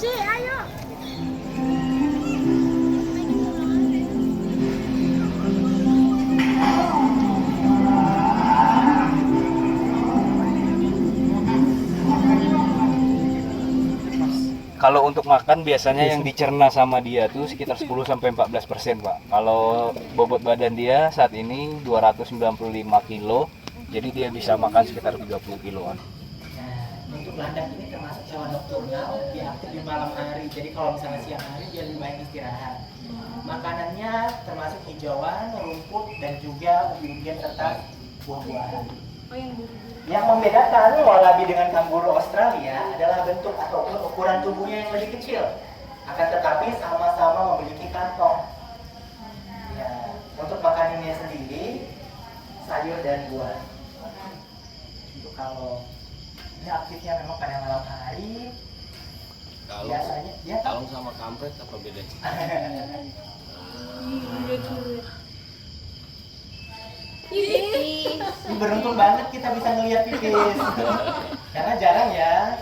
sih, ayo. Kalau untuk makan biasanya yang dicerna sama dia tuh sekitar 10-14%, Pak. Kalau bobot badan dia saat ini 295 kilo, jadi dia bisa makan sekitar 30 kiloan. Nah, untuk landak ini termasuk hewan nokturnal, dia aktif di malam hari. Jadi kalau misalnya siang hari dia lebih baik istirahat. Makanannya termasuk hijauan, rumput, dan juga umbi-umbian serta buah-buahan. Oh, yang buru-buru. Yang membedakan wallaby dengan kanguru Australia adalah bentuk atau ukuran tubuhnya yang lebih kecil. Akan tetapi sama-sama memiliki kantong. Ya, untuk makanannya sendiri sayur dan buah. Untuk kalau ini aktifnya memang pada malam hari. Biasanya dia Kalung sama kampret apa bedanya? Ih, beruntung banget kita bisa ngelihat pipis. Karena jarang ya.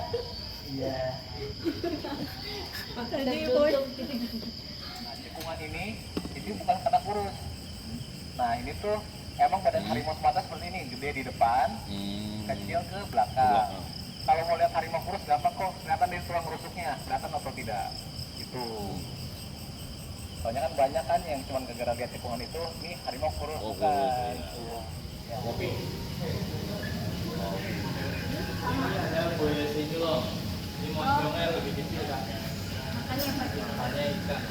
Iya. Nah, cekungan ini bukan kata kurus. Nah, ini tuh emang badan harimau semata seperti ini, gede di depan, kecil ke belakang. Kalau mau lihat harimau kurus gampang kok, kelihatan dari tulang rusuknya, kelihatan atau tidak. Itu. Soalnya kan banyak kan yang cuma gara-gara lihat cekungan itu, nih harimau kurus bukan. Ya. Kopi. Ini ada buaya sini loh. Ini monstrongnya lebih kecil kan. Makanya ikan.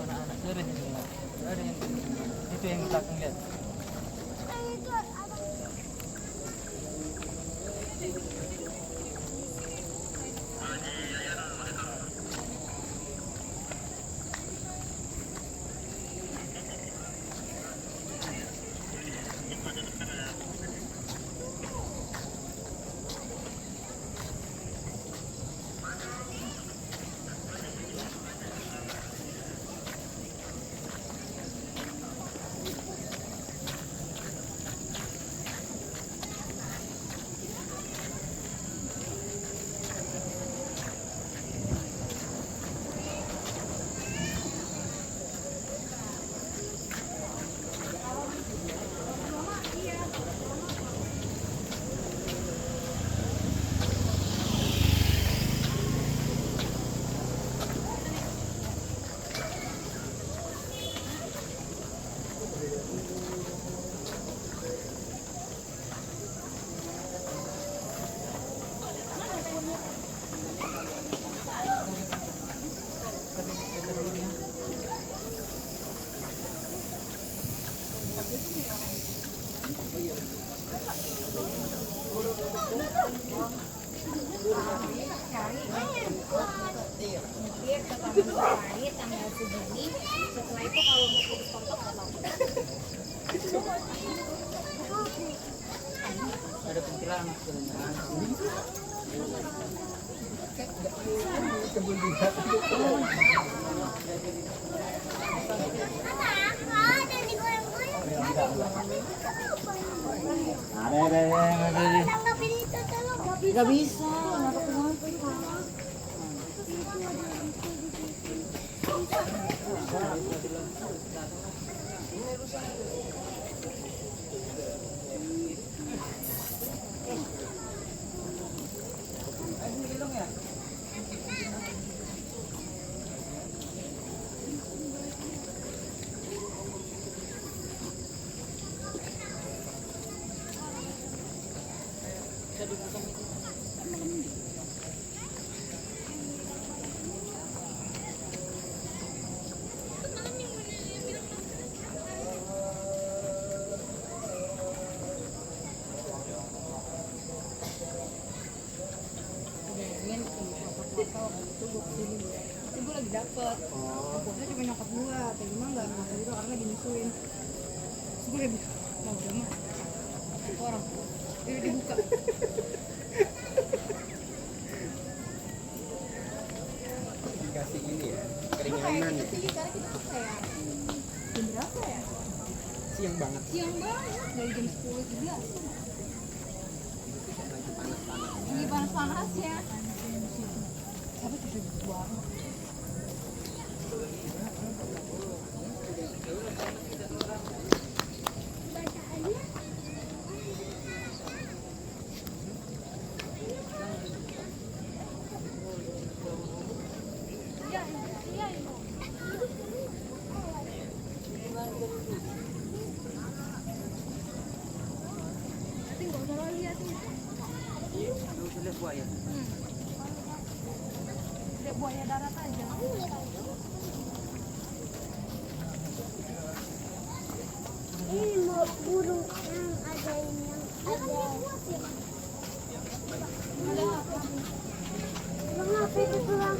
anak-anak dari ada yang itu yang kita akan lihat. Cari tanggal segini, setelah itu kalau mau putus kontak atau Ada kuntilanak sebenarnya. Gak bisa. Itu gue lagi dapet pokoknya cuma nyokap gue tapi gimana nggak ngerasa juga karena lagi nyusuin terus gue udah bilang mau udah mah orang udah dibuka Dikasih ini ya, kayak keringanan ya. gitu sih karena kita tuh kayak jam berapa ya Siang banget. siang banget dari jam 10 ke 11 Panas-panas. lagi panas-panas ya tapi susah banget Lihat buaya darat aja. Ini mau burung yang ada ini yang ada. Ada apa? Mengapa itu tulang?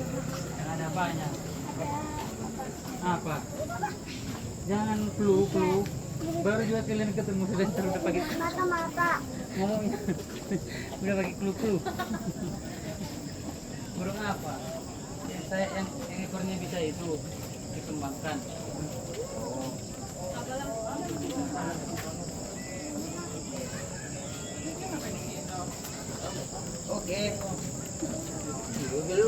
Yang ada apanya? Apa? Jangan flu. Baru juga kalian ketemu sudah udah pakai Mata-mata. ngomongnya. Udah pakai clue. Burung apa? Saya yang ekornya bisa itu dikembangkan. Oke. Dulu.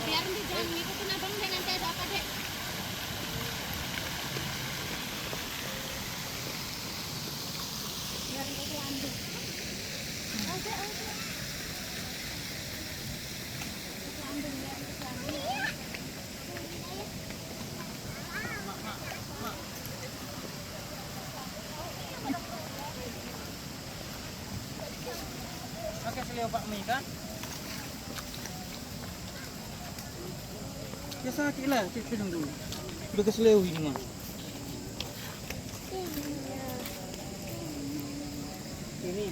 Biar dia jangan ngikutin abang deh, nanti ada apa deh. Biar itu ambil. Ada. Itu ambil ya, itu ambil. Oke, seleo Pak Mi kan? Ya sakit lah, cek dulu. Udah keseleo ini mah. Ini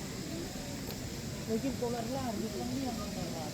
mungkin polar lah, bukan dia yang polar.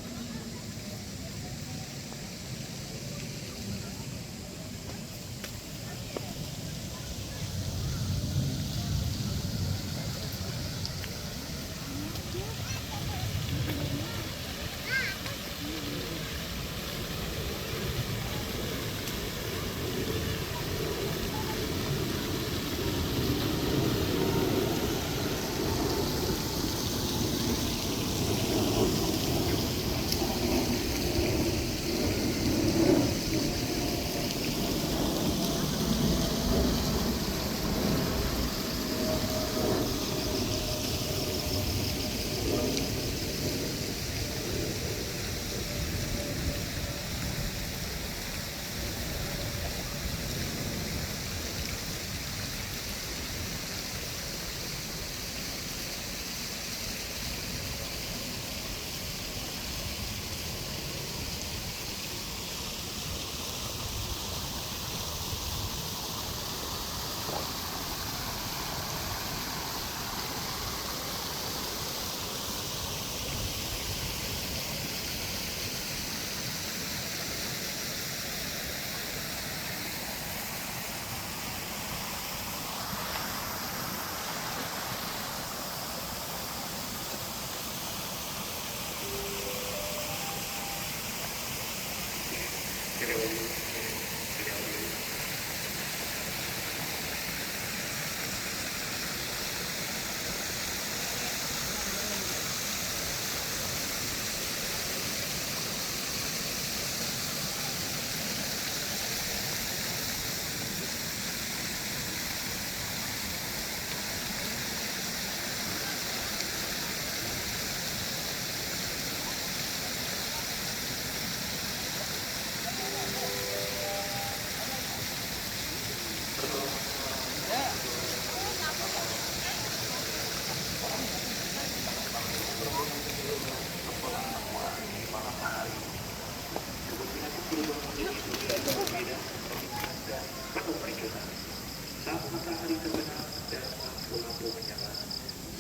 Saat matahari terbenam dan lampu-lampu menyala,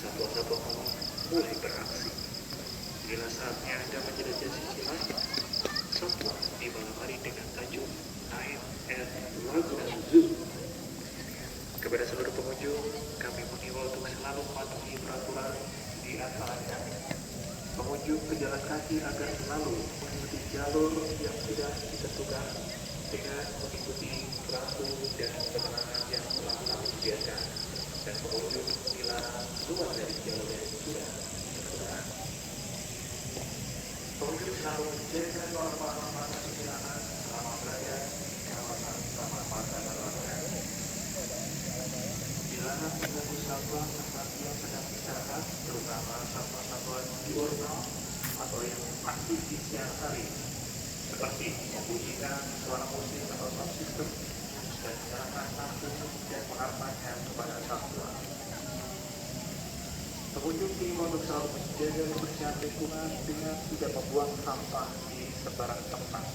satwa-satwa malam mulai beraksi. Inilah saatnya Anda menjelajah sisi lain satwa di malam hari dengan tajuk Night at Ragunan Zoo. Kepada seluruh pengunjung, kami mengimbau untuk selalu mematuhi peraturan di antaranya. Pengunjung pejalan kaki agar selalu mengikuti jalur yang sudah ditentukan dengan mengikuti perahu dan penerangan yang telah kami sediakan, dan pengunjung dilarang keluar dari jalur yang sudah ditentukan. Pengunjung selalu menjaga norma-norma kesehatan selama berada di kawasan Taman Marga Satwa. Dilarang mengganggu satwa saat yang sedang istirahat, terutama satwa-satwa diurnal atau yang aktif di siang hari, seperti membunyikan suara musik atau sound system, dan menyerahkan langsung dan mengarahkannya kepada satwa. Pengunjung diimbau untuk selalu menjaga kebersihan lingkungan dengan tidak membuang sampah di sembarang tempat,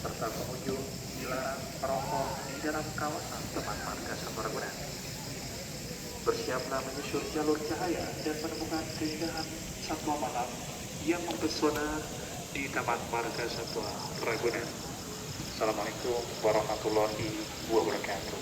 serta pengunjung dilarang merokok di dalam kawasan Taman Marga Satwa Ragunan. Bersiaplah menyusur jalur cahaya dan menemukan keindahan satwa malam yang mempesona di Taman Marga Satwa Ragunan. Assalamualaikum warahmatullahi wabarakatuh.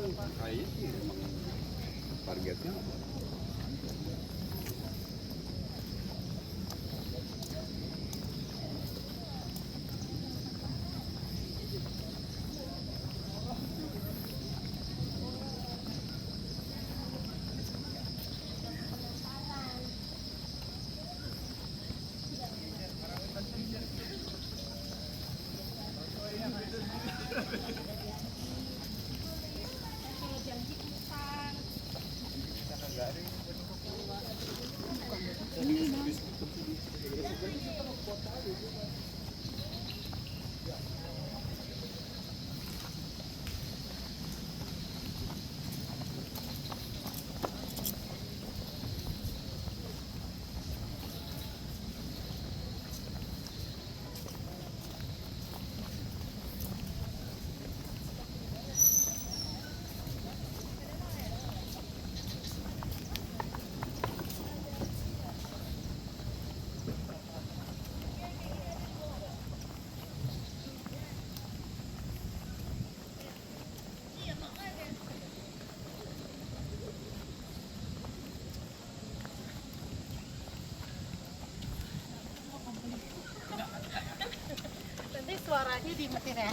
Kayaknya sih emang targetnya Nanti suaranya dimatiin ya.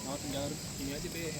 mau tinggal ini aja deh.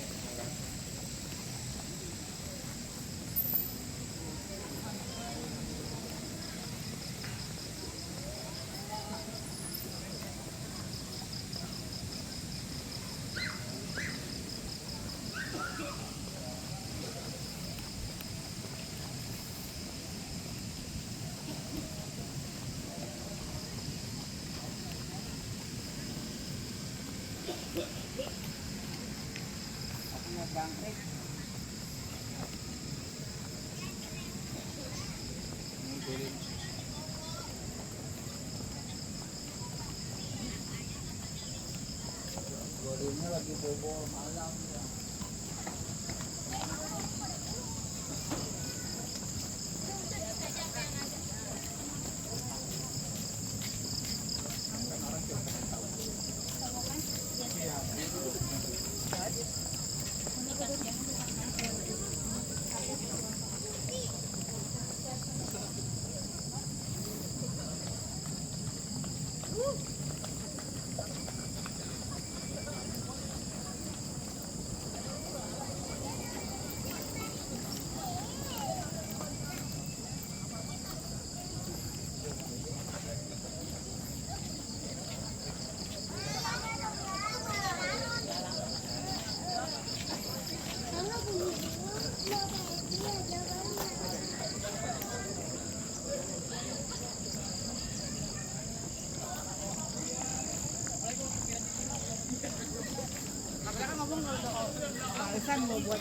Sekarang ngomong kalau alasan mau buat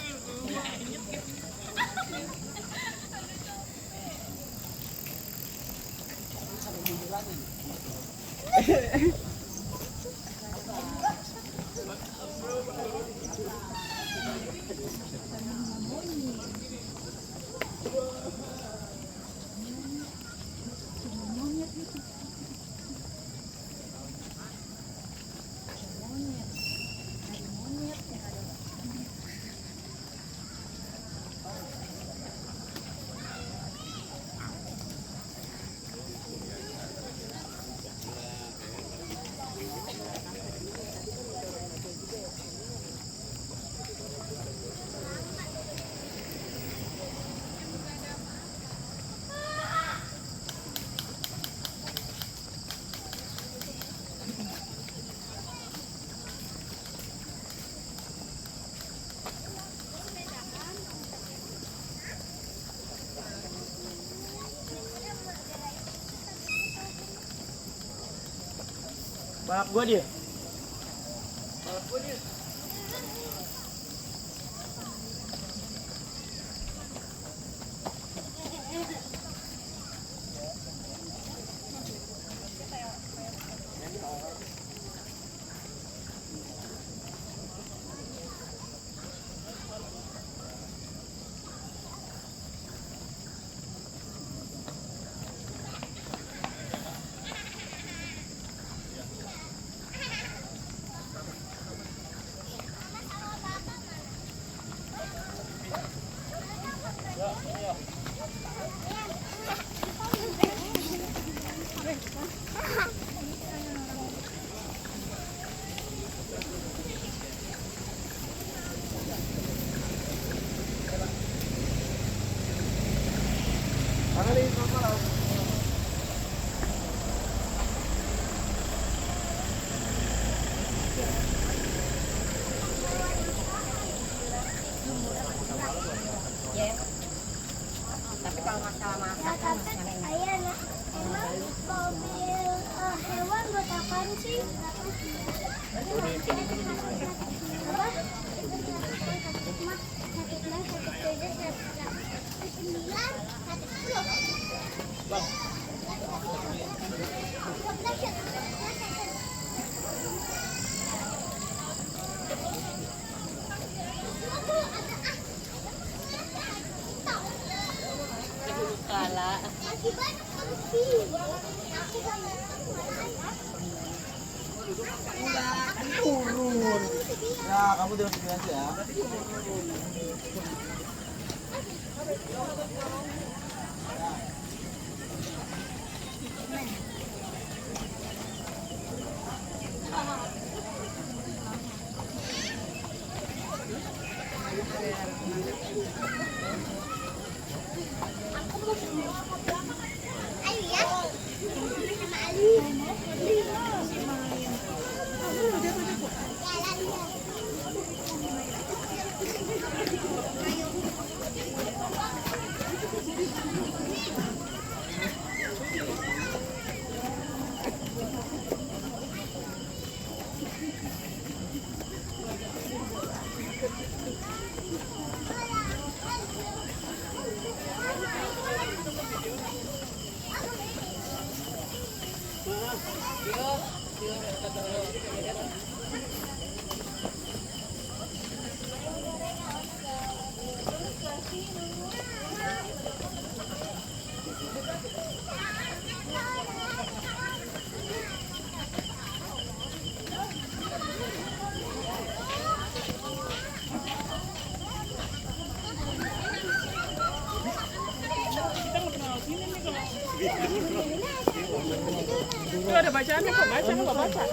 Maaf gua dia. Tapi kalau masalah masak kan masih aneh. Ayah, emang mobil hewan buat apaan sih? Apa? Kala. Masih banyak lebih. Aku banyak. Turun. Ya, kamu jangan sedih aja ya. Ayo ya. Sama Ali. Jalan ya. Itu ada bacaannya kok, baca nggak baca.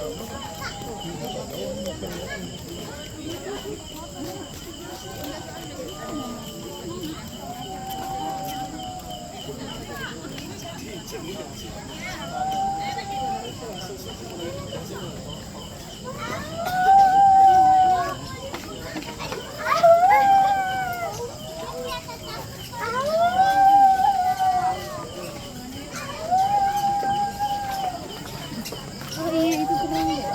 Oh iya itu keren ya.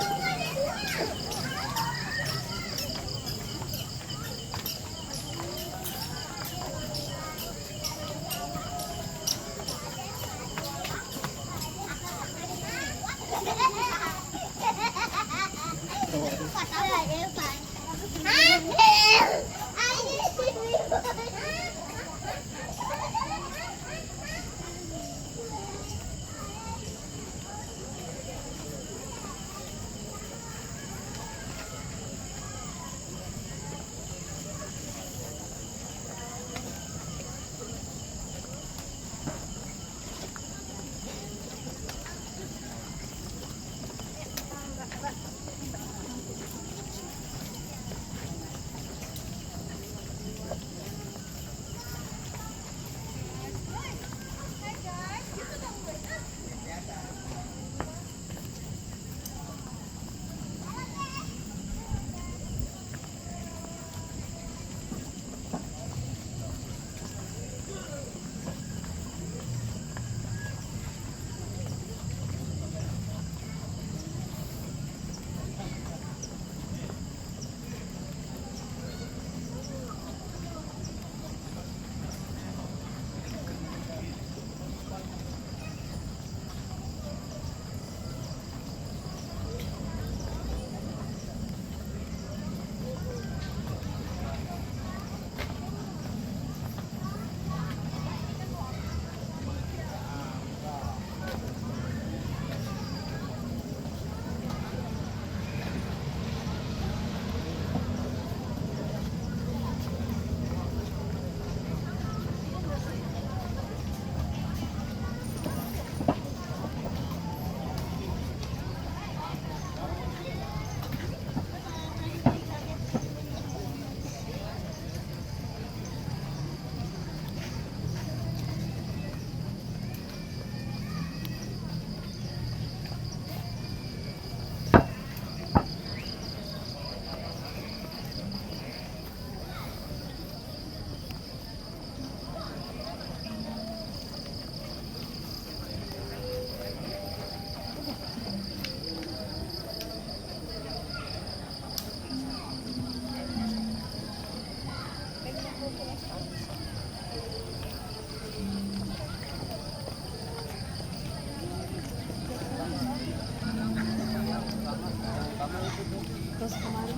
Terus kemarin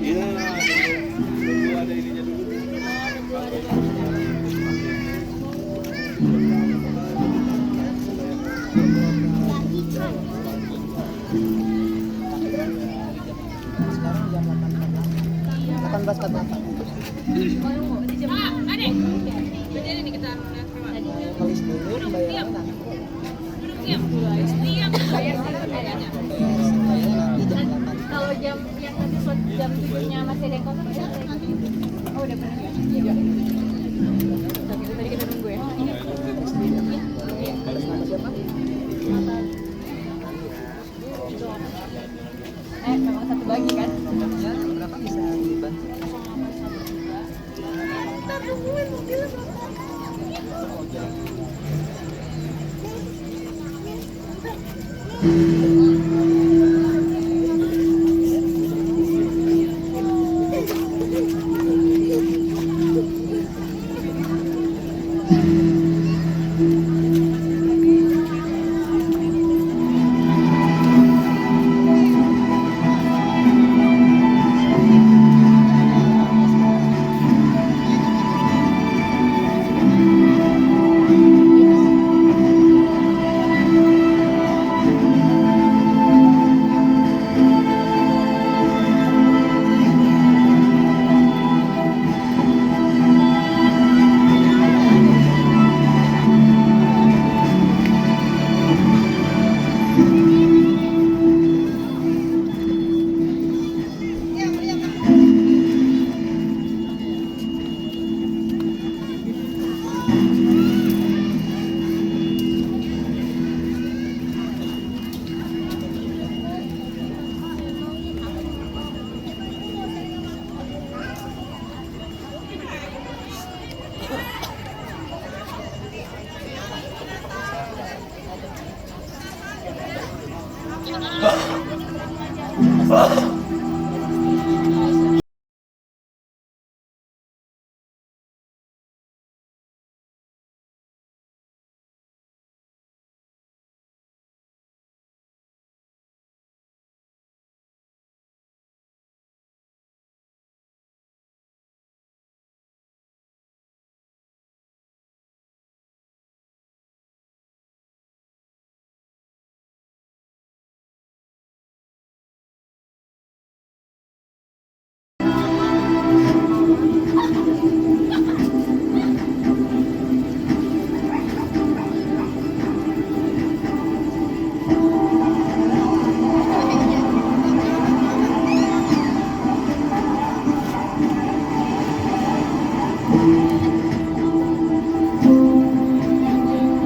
Iya, nunggu ada ininya dulu. kalau jam yang nanti jam 7-nya masih ada yang kosong ya? Oh udah pernah ya? Iya. Tadi kita nunggu ya? Iya. Memang satu bagi kan? Berapa bisa dibantu? Kita tungguin mobilnya.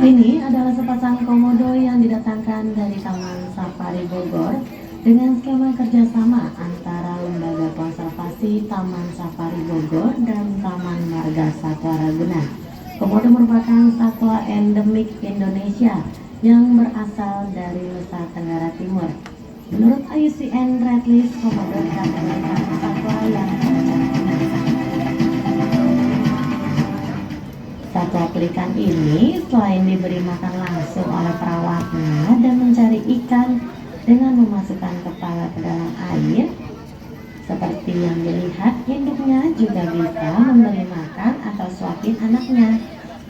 Ini adalah sepasang komodo yang didatangkan dari Taman Safari Bogor dengan skema kerjasama antara Lembaga Konservasi Taman Safari Bogor dan Taman Marga Satwa Ragunan. Komodo merupakan satwa endemik Indonesia yang berasal dari Nusa Tenggara Timur. Menurut IUCN Red List, komodo dikategorikan satwa yang satwa pelikan ini selain diberi makan langsung oleh perawatnya dan mencari ikan dengan memasukkan kepala ke dalam air, seperti yang dilihat, induknya juga bisa memberi makan atau suapin anaknya.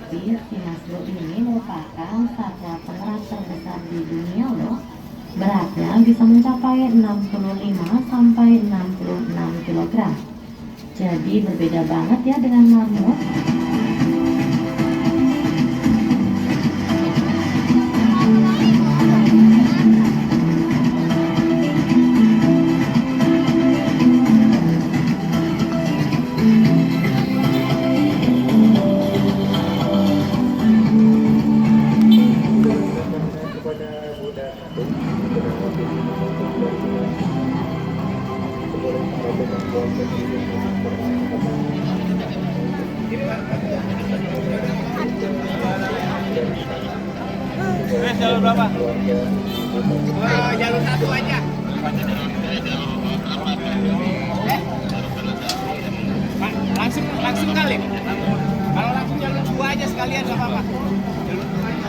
Si Masgo ini merupakan satwa pengerat terbesar di dunia loh. Beratnya bisa mencapai 65 sampai 66 kg. Jadi berbeda banget ya dengan marmut. Jalur berapa? Jalur 1 aja. Langsung kali. Kalau langsung jalur 2 aja sekalian nggak apa-apa. Jalur 2 aja.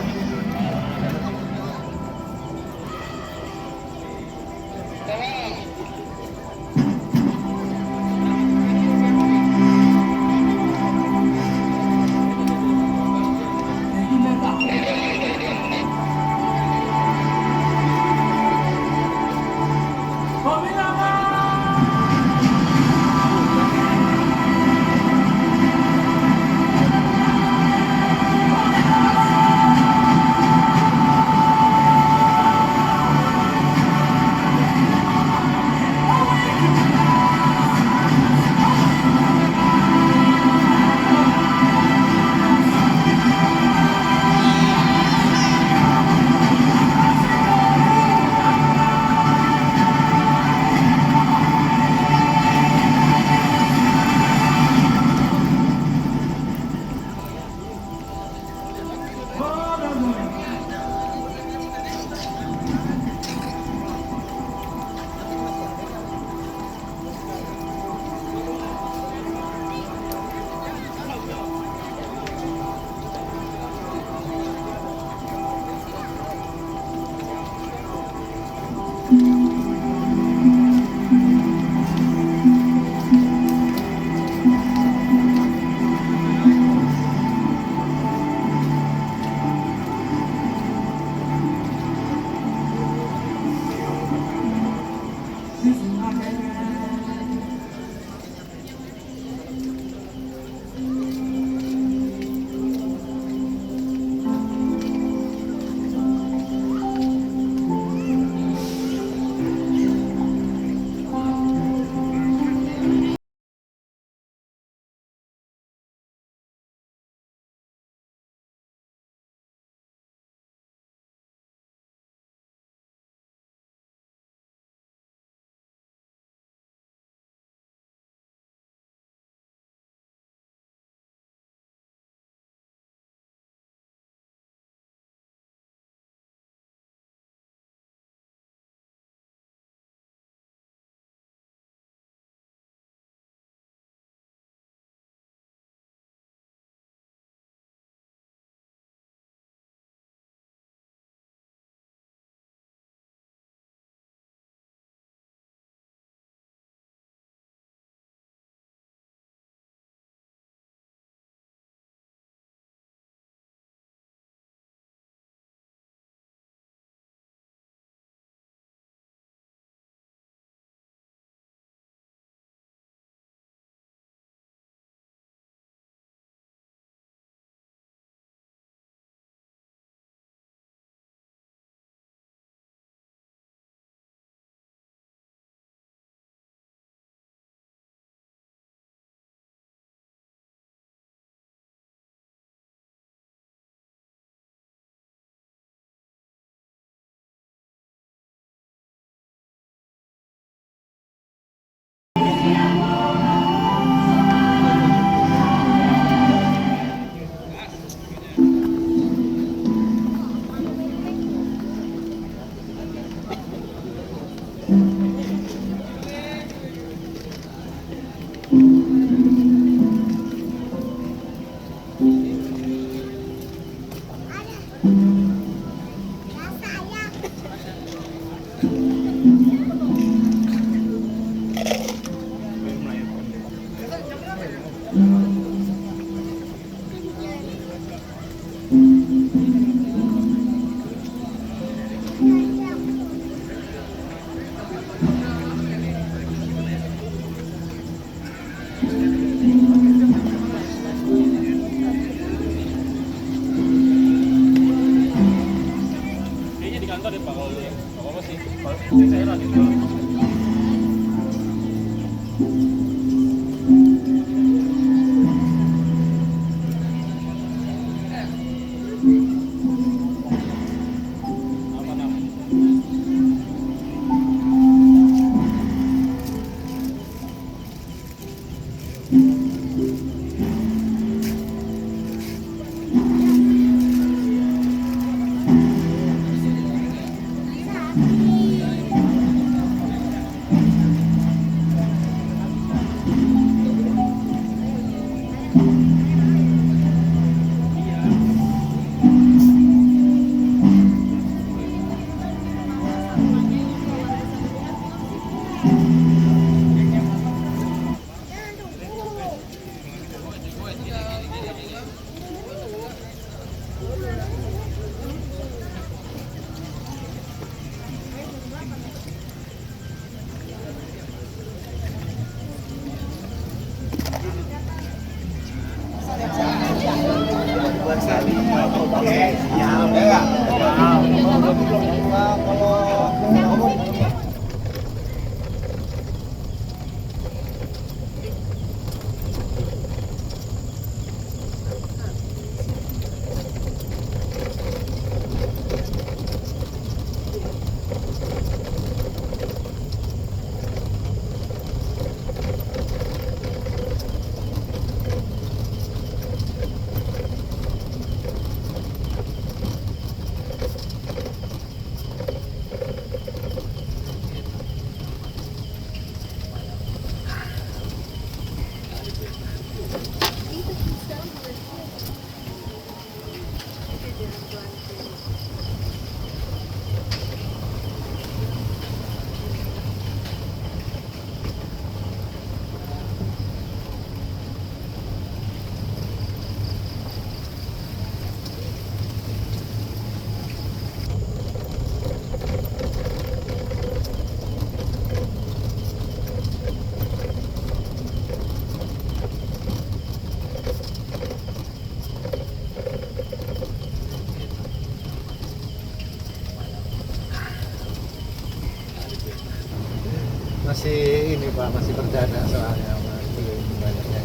Masih ini Pak, masih perdana soalnya belum banyaknya,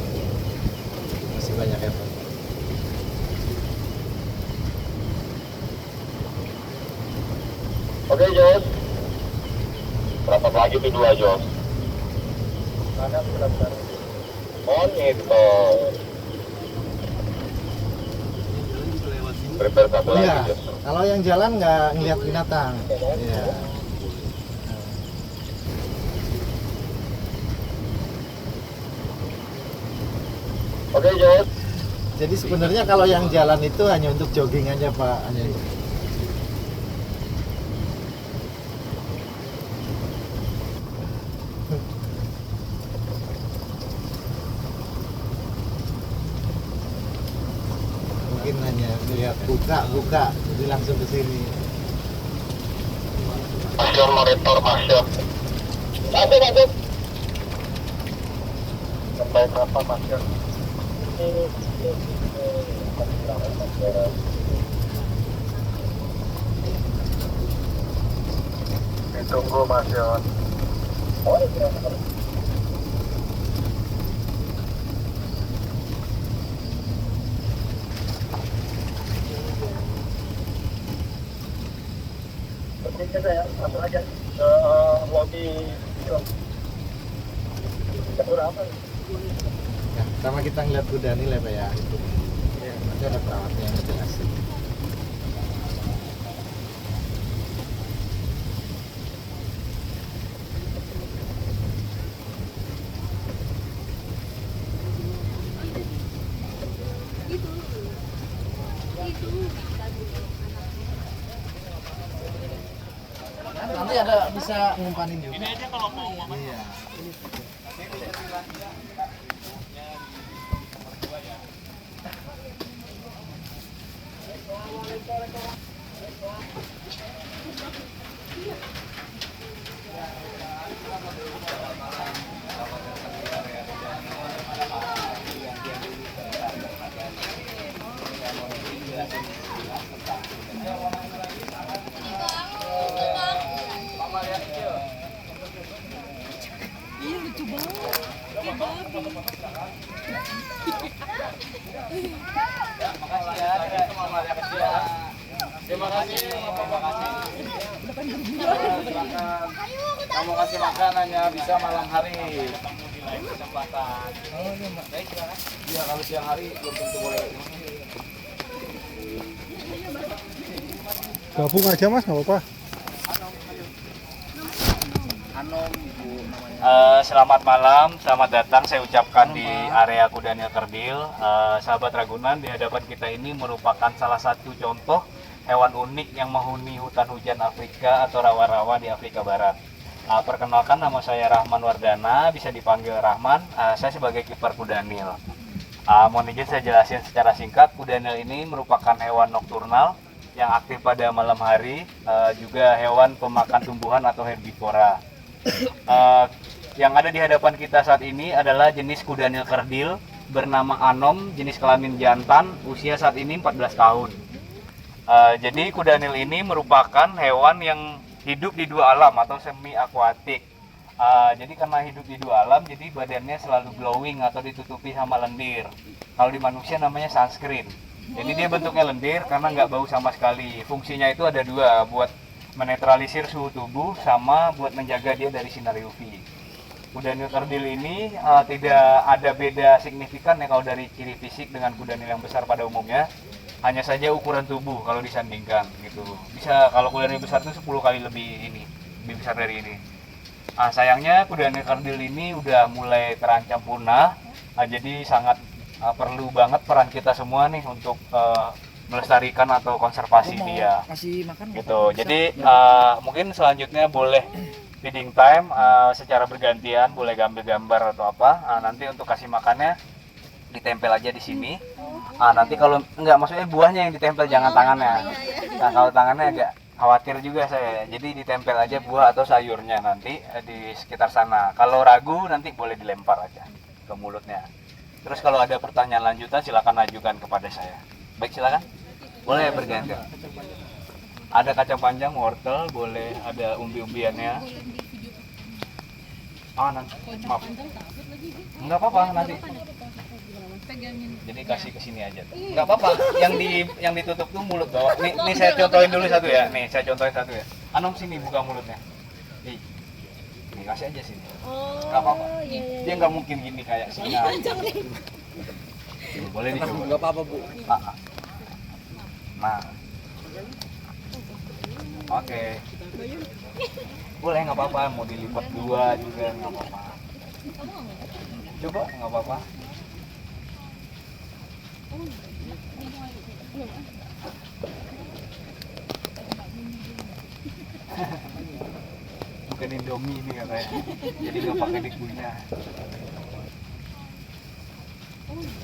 masih banyak effort. Oke Jos, berapa lagi tuh 2 Jos? Ada berapa? Oh gitu. Prepare satu lagi Iya, Jos. kalau yang jalan nggak ngeliat binatang. Iya. Oke Jos. Jadi sebenarnya kalau yang jalan itu hanya untuk jogging aja Pak, hanya itu. Mungkin hanya lihat buka, jadi langsung ke sini. Masyur monitor Masyur. Masuk. Sampai berapa Masyur? Ditunggu Mas Yon. Pentingnya saya masuk aja ke lobby berapa? Ya, sama kita ngeliat kuda nilai Pak ya. Itu. Ya, nanti ada perawatnya yang ngejelasin. Nanti ada bisa ngumpanin juga. Ini aja kalau mau. Iya. Iya lucu banget. Kayak babi. Terima kasih. Kamu kasih makan hanya bisa malam hari. lain kesempatan. Oh iya Mbak. Baik silakan. Iya kalau siang hari belum tentu boleh. Gabung aja Mas, nggak apa-apa. Selamat malam, selamat datang saya ucapkan di area Kudanil Kerdil. Sahabat Ragunan, di hadapan kita ini merupakan salah satu contoh hewan unik yang menghuni hutan hujan Afrika atau rawa-rawa di Afrika Barat. Perkenalkan, nama saya Rahman Wardana, bisa dipanggil Rahman. Saya sebagai kiper Kudanil. Mohon izin saya jelasin secara singkat, Kudanil ini merupakan hewan nokturnal yang aktif pada malam hari, juga hewan pemakan tumbuhan atau herbivora. Yang ada di hadapan kita saat ini adalah jenis Kudanil Kerdil bernama Anom, jenis kelamin jantan, usia saat ini 14 tahun. Jadi Kudanil ini merupakan hewan yang hidup di dua alam atau semi akuatik. Jadi karena hidup di dua alam, jadi badannya selalu glowing atau ditutupi sama lendir. Kalau di manusia namanya sunscreen. Jadi dia bentuknya lendir karena nggak bau sama sekali. Fungsinya itu ada dua, buat menetralisir suhu tubuh sama buat menjaga dia dari sinar UV. Kudanil Kerdil ini tidak ada beda signifikan ya kalau dari ciri fisik dengan kudanil yang besar pada umumnya. Hanya saja ukuran tubuh kalau disandingkan gitu. Bisa kalau kudanil besar itu 10 kali lebih besar dari ini. Sayangnya Kudanil Kerdil ini udah mulai terancam punah. Jadi sangat perlu banget peran kita semua nih untuk melestarikan atau konservasi dia. Kasih makan Gitu. Jadi mungkin selanjutnya boleh feeding time secara bergantian, boleh gambar-gambar atau apa. Nanti untuk kasih makannya ditempel aja di sini. Nanti kalau enggak, maksudnya buahnya yang ditempel, jangan tangannya. Nah, kalau tangannya agak khawatir juga saya. Jadi ditempel aja buah atau sayurnya nanti di sekitar sana. Kalau ragu nanti boleh dilempar aja ke mulutnya. Terus kalau ada pertanyaan lanjutan silakan ajukan kepada saya. Baik, silakan. Boleh bergantian. Ada kacang panjang, wortel, boleh ada umbi-umbiannya. Nanti, maaf. Enggak apa-apa nanti. Jadi kasih ke sini aja. Enggak apa-apa. Yang ditutup tuh mulut bawah. Nih saya contohin dulu satu ya. Nih saya contohin satu ya. Anom sini buka mulutnya. Nih kasih aja sini. Enggak apa-apa. Dia nggak mungkin gini kayak singa. Boleh dicoba. Enggak apa-apa, Bu. Nah. Oke. Boleh, nggak apa-apa, mau dilipat dua juga nggak apa-apa. Coba, nggak apa-apa. Bukan Indomie ini katanya, jadi nggak pakai dikunyah.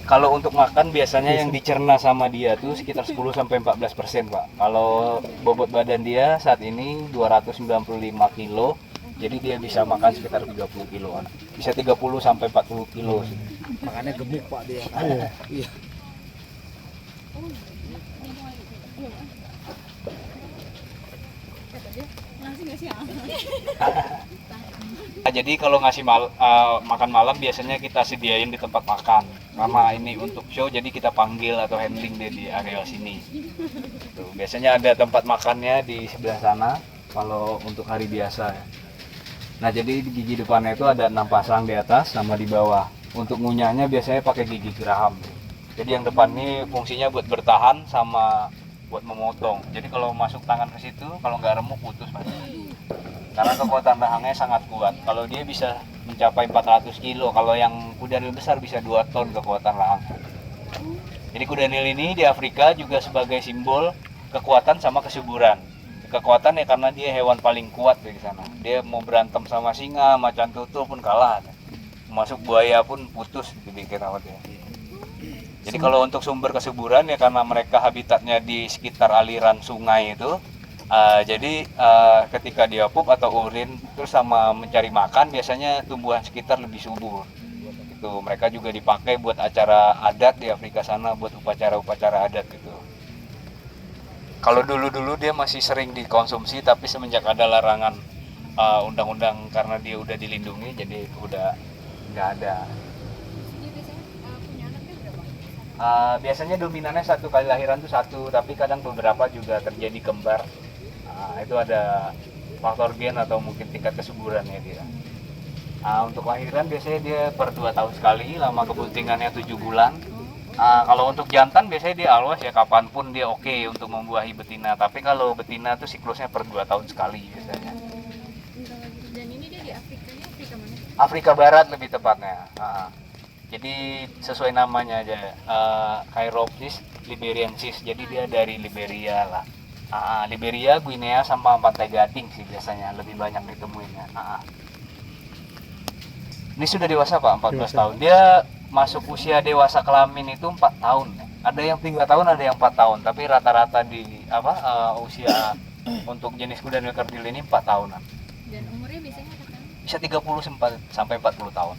Kalau untuk makan biasanya yang dicerna sama dia tuh sekitar 10-14%, Pak. Kalau bobot badan dia saat ini 295 kilo, jadi dia bisa makan sekitar 30 kiloan. Bisa 30-40 kilo sih. Makannya gemuk, Pak, dia. Iya. Jadi kalau ngasih makan malam biasanya kita sediain di tempat makan. Karena ini untuk show, jadi kita panggil atau handling dia di area sini. Tuh, biasanya ada tempat makannya di sebelah sana kalau untuk hari biasa. Nah, jadi di gigi depannya itu ada 6 pasang di atas sama di bawah. Untuk ngunyahnya biasanya pakai gigi geraham. Jadi yang depan ini fungsinya buat bertahan sama buat memotong. Jadi kalau masuk tangan ke situ, kalau nggak remuk putus pasti. Karena kekuatan rahangnya sangat kuat. Kalau dia bisa mencapai 400 kilo, kalau yang kudanil besar bisa 2 ton kekuatan rahang. Jadi kudanil ini di Afrika juga sebagai simbol kekuatan sama kesuburan. Kekuatan ya karena dia hewan paling kuat di sana. Dia mau berantem sama singa, macan tutul pun kalah. Masuk buaya pun putus dibikin awet ya. Jadi kalau untuk sumber kesuburan ya karena mereka habitatnya di sekitar aliran sungai itu. Jadi ketika dia pup atau urin terus sama mencari makan biasanya tumbuhan sekitar lebih subur. Itu mereka juga dipakai buat acara adat di Afrika sana, buat upacara-upacara adat gitu. Kalau dulu-dulu dia masih sering dikonsumsi, tapi semenjak ada larangan undang-undang karena dia udah dilindungi, jadi udah nggak ada. Biasanya dominannya 1 kali lahiran tuh 1, tapi kadang beberapa juga terjadi kembar. Itu ada faktor gen atau mungkin tingkat kesuburannya dia. Nah, untuk lahiran biasanya dia per 2 tahun sekali, lama kebuntingannya 7 bulan. Kalau untuk jantan biasanya dia alwas ya, kapanpun dia oke untuk membuahi betina. Tapi kalau betina tuh siklusnya per 2 tahun sekali biasanya. Dan ini dia di Afrikanya, Afrika mana? Afrika Barat lebih tepatnya. Jadi sesuai namanya aja, Chiropsis liberiensis. Jadi dia dari Liberia lah. Liberia, Guinea sama Pantai Gading sih biasanya lebih banyak ditemuinnya. Ini sudah dewasa Pak, 14 tahun. Dia masuk usia dewasa kelamin itu 4 tahun. Ada yang 3 tahun, ada yang 4 tahun. Tapi rata-rata di usia untuk jenis kuda kerdil ini 4 tahunan. Dan umurnya biasanya berapa? Bisa 30 sampai 40 tahun.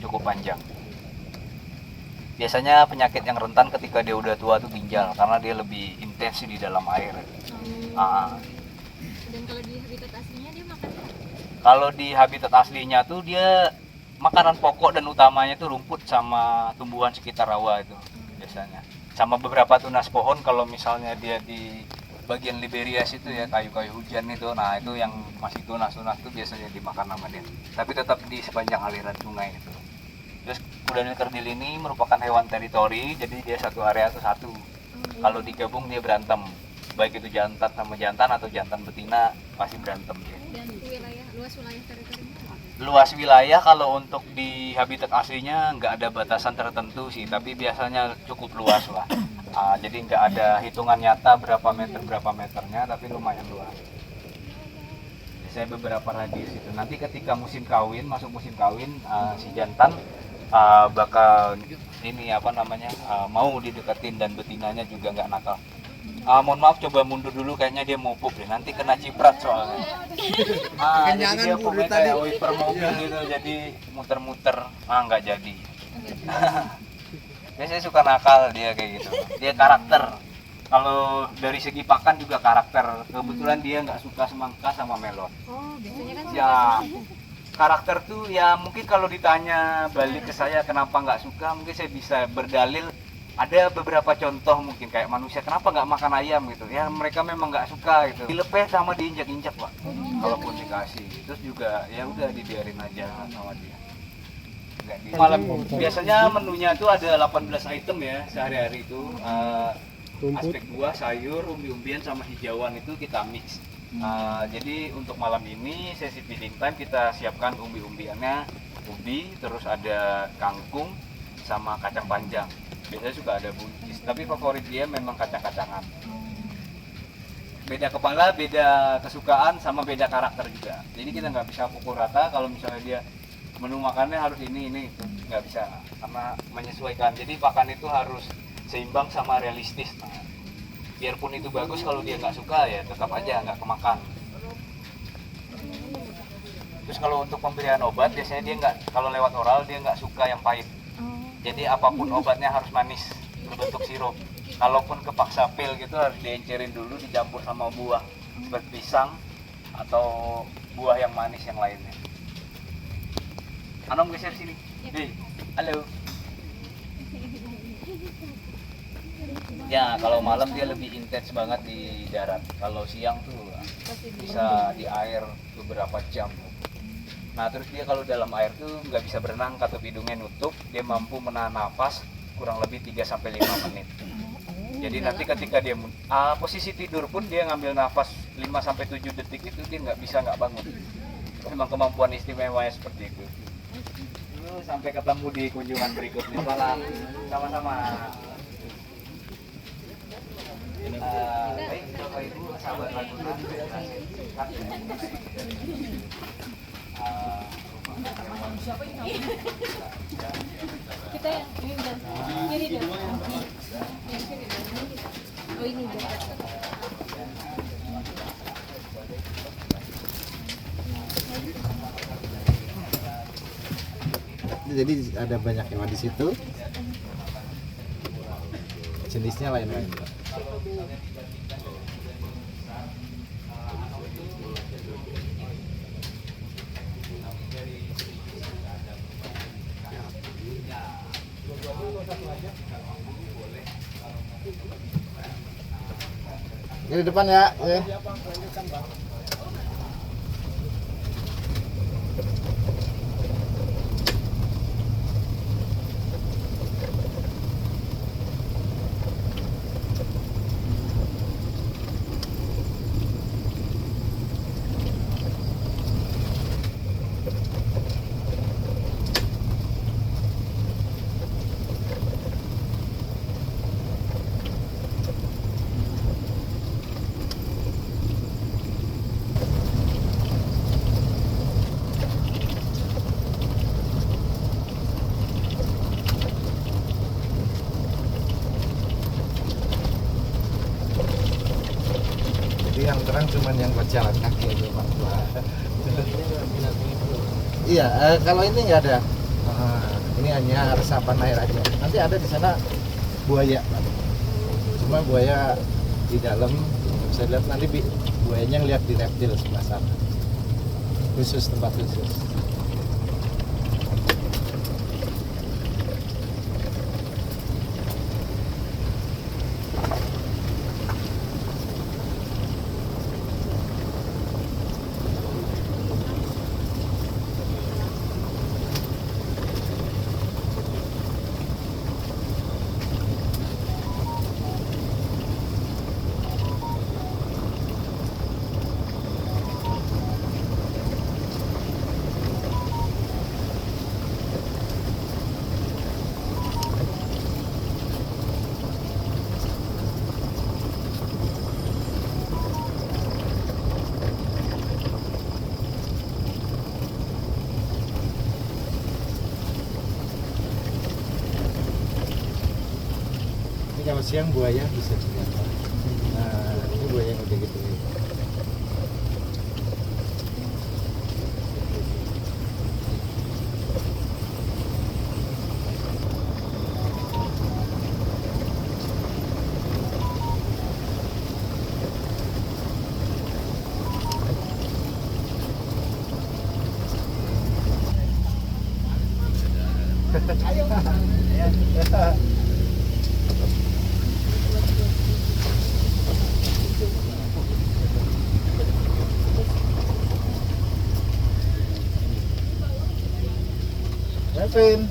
Cukup panjang. Biasanya penyakit yang rentan ketika dia udah tua itu ginjal, karena dia lebih intens di dalam air. Dan kalau di habitat aslinya dia makan apa? Kalau di habitat aslinya tuh dia makanan pokok dan utamanya tuh rumput sama tumbuhan sekitar rawa itu biasanya. Sama beberapa tunas pohon kalau misalnya dia di bagian Liberia situ ya, kayu-kayu hujan itu. Nah, itu yang masih tunas-tunas tuh biasanya dimakan sama dia. Tapi tetap di sepanjang aliran sungai itu. Terus kuda kerdil ini merupakan hewan teritori, jadi dia satu area itu satu. Kalau digabung dia berantem. Baik itu jantan sama jantan atau jantan betina pasti berantem dia. Dan luas wilayah teritorinya? Luas wilayah kalau untuk di habitat aslinya nggak ada batasan tertentu sih, tapi biasanya cukup luas lah. Jadi nggak ada hitungan nyata berapa meternya, tapi lumayan luas. Biasanya beberapa radius itu. Nanti ketika musim kawin, masuk musim kawin, si jantan bakal mau dideketin dan betinanya juga nggak nakal. Mohon maaf, coba mundur dulu, kayaknya dia mau pup deh, nanti kena ciprat soalnya. Jadi dia pupnya kayak wiper mobil gitu, jadi muter-muter, nggak jadi. Biasanya suka nakal dia kayak gitu, dia karakter. Kalau dari segi pakan juga karakter, kebetulan dia nggak suka semangka sama melon. Oh, biasanya kan Ya, karakter tuh ya mungkin kalau ditanya balik ke saya kenapa nggak suka, mungkin saya bisa berdalil. Ada beberapa contoh mungkin kayak manusia kenapa nggak makan ayam gitu ya, mereka memang nggak suka gitu, dilepeh sama diinjak-injak Pak. Kalaupun dikasih terus juga ya udah dibiarin aja sama dia. Malam biasanya menunya tuh ada 18 item ya sehari-hari itu, aspek buah, sayur, umbi-umbian sama hijauan itu kita mix. Jadi untuk malam ini sesi feeding time kita siapkan umbi-umbiannya, ubi, terus ada kangkung sama kacang panjang. Biasanya suka ada buncis, tapi favorit dia memang kacang-kacangan. Beda kepala, beda kesukaan, sama beda karakter juga. Jadi kita nggak bisa pukul rata kalau misalnya dia menu makannya harus ini itu nggak bisa, karena menyesuaikan. Jadi pakan itu harus seimbang sama realistis. Nah, biarpun itu bagus, kalau dia nggak suka ya tetap aja nggak kemakan. Terus kalau untuk pemberian obat biasanya dia nggak, kalau lewat oral dia nggak suka yang pahit. Jadi apapun obatnya harus manis berbentuk sirup. Kalaupun kepaksa pil gitu harus diencerin dulu, dicampur sama buah seperti pisang atau buah yang manis yang lainnya. Anom geser sini. Hei, halo. Ya, kalau malam dia lebih intens banget di darat. Kalau siang tuh bisa di air beberapa jam. Nah, terus dia kalau dalam air tuh nggak bisa berenang, katup hidungnya nutup, dia mampu menahan nafas kurang lebih 3-5 menit. Jadi nanti ketika dia posisi tidur pun dia ngambil nafas 5-7 detik itu dia nggak bangun. Memang kemampuan istimewanya seperti itu. Sampai ketemu di kunjungan berikutnya. Sama-sama. Baik, Bapak Ibu, sahabat Ragunan, kita yang ini udah kiri deh. Yang kiri deh. Oh ini udah. Jadi ada banyak hewan di situ. Jenisnya lain-lain. Ini di depan ya. cuman yang buat jalan kaki aja Pak. Iya, kalau ini nggak ada. Ini hanya resapan air aja. Nanti ada di sana buaya, Pak. Cuma buaya di dalam bisa lihat nanti buayanya ngeliat di reptil sebelah sana. Khusus tempat khusus. Ini kalau siang buaya bisa dilihat. Nah, ini buaya yang udah gitu. Kevin.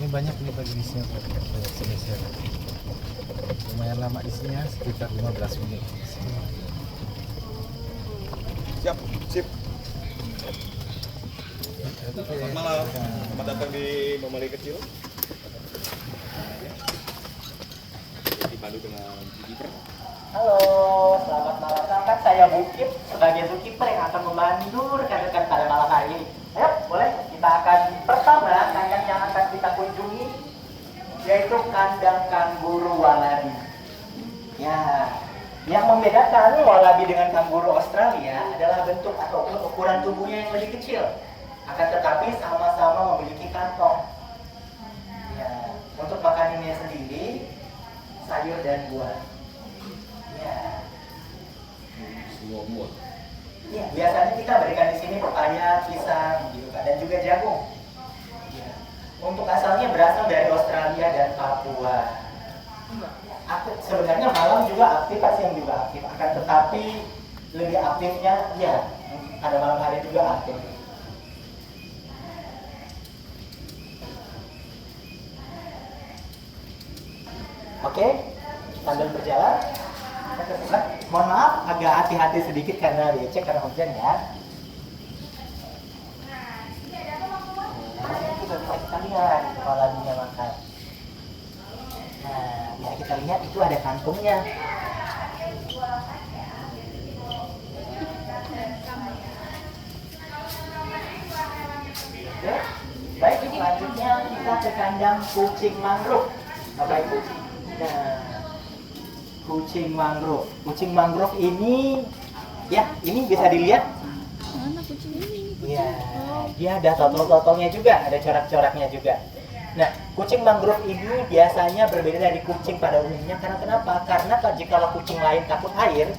Ini banyak nih pagi di sini, banyak jenisnya. Lumayan lama di sini ya, sekitar 15 menit. Siap, sip. Selamat malam, selamat datang di Mamali Kecil. Dipandu dengan Jiper. Halo, selamat malam. Kan saya Bukit sebagai zookeeper yang akan memandu rekan-rekan pada malam hari ini. Ayo, boleh kita akan pertama kandang yang akan kita kunjungi yaitu kandang kanguru wallaby. Ya, yang membedakan wallaby dengan kanguru Australia adalah bentuk atau ukuran tubuhnya yang lebih kecil. Akan tetapi sama-sama memiliki kantong. Ya, untuk makanannya sendiri sayur dan buah. Ya. Semua buah. Ya, biasanya kita berikan di sini pepaya, pisang, gitu kan, dan juga jagung. Ya. Untuk asalnya berasal dari Australia dan Papua. Aktif, sebenarnya malam juga aktif, siang juga aktif. Akan tetapi lebih aktifnya, ya, pada malam hari juga aktif. Oke, sambil berjalan. Mohon maaf, agak hati-hati sedikit karena becek karena hujan ya. Kita bisa lihat kalau dia makan. Nah, ya kita lihat itu ada kantungnya. Oke, baik selanjutnya kita ke kandang kucing mangrove. Bapak Ibu. Nah, kucing mangrove. Kucing mangrove ini Ya, ini bisa dilihat. Mana kucing ini? Iya, dia ada totol-totolnya juga, ada corak-coraknya juga. Nah, kucing mangrove ini biasanya berbeda dari kucing pada umumnya karena kenapa? Karena jika kucing lain takut air,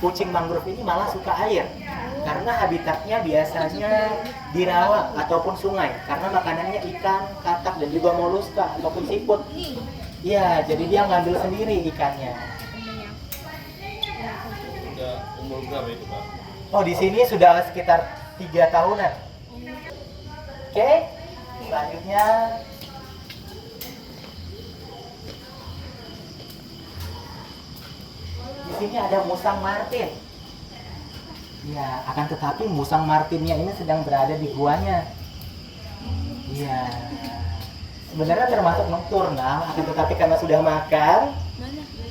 kucing mangrove ini malah suka air. Karena habitatnya biasanya di rawa ataupun sungai. Karena makanannya ikan, katak, dan juga moluska ataupun siput. Iya, jadi dia ngambil sendiri ikannya. Udah umur berapa itu Pak? Oh, di sini sudah sekitar 3 tahunan. Oke, selanjutnya di sini ada musang martin. Ya, akan tetapi musang martinnya ini sedang berada di guanya. Iya. Sebenarnya termasuk nokturnal, akan tetapi karena sudah makan,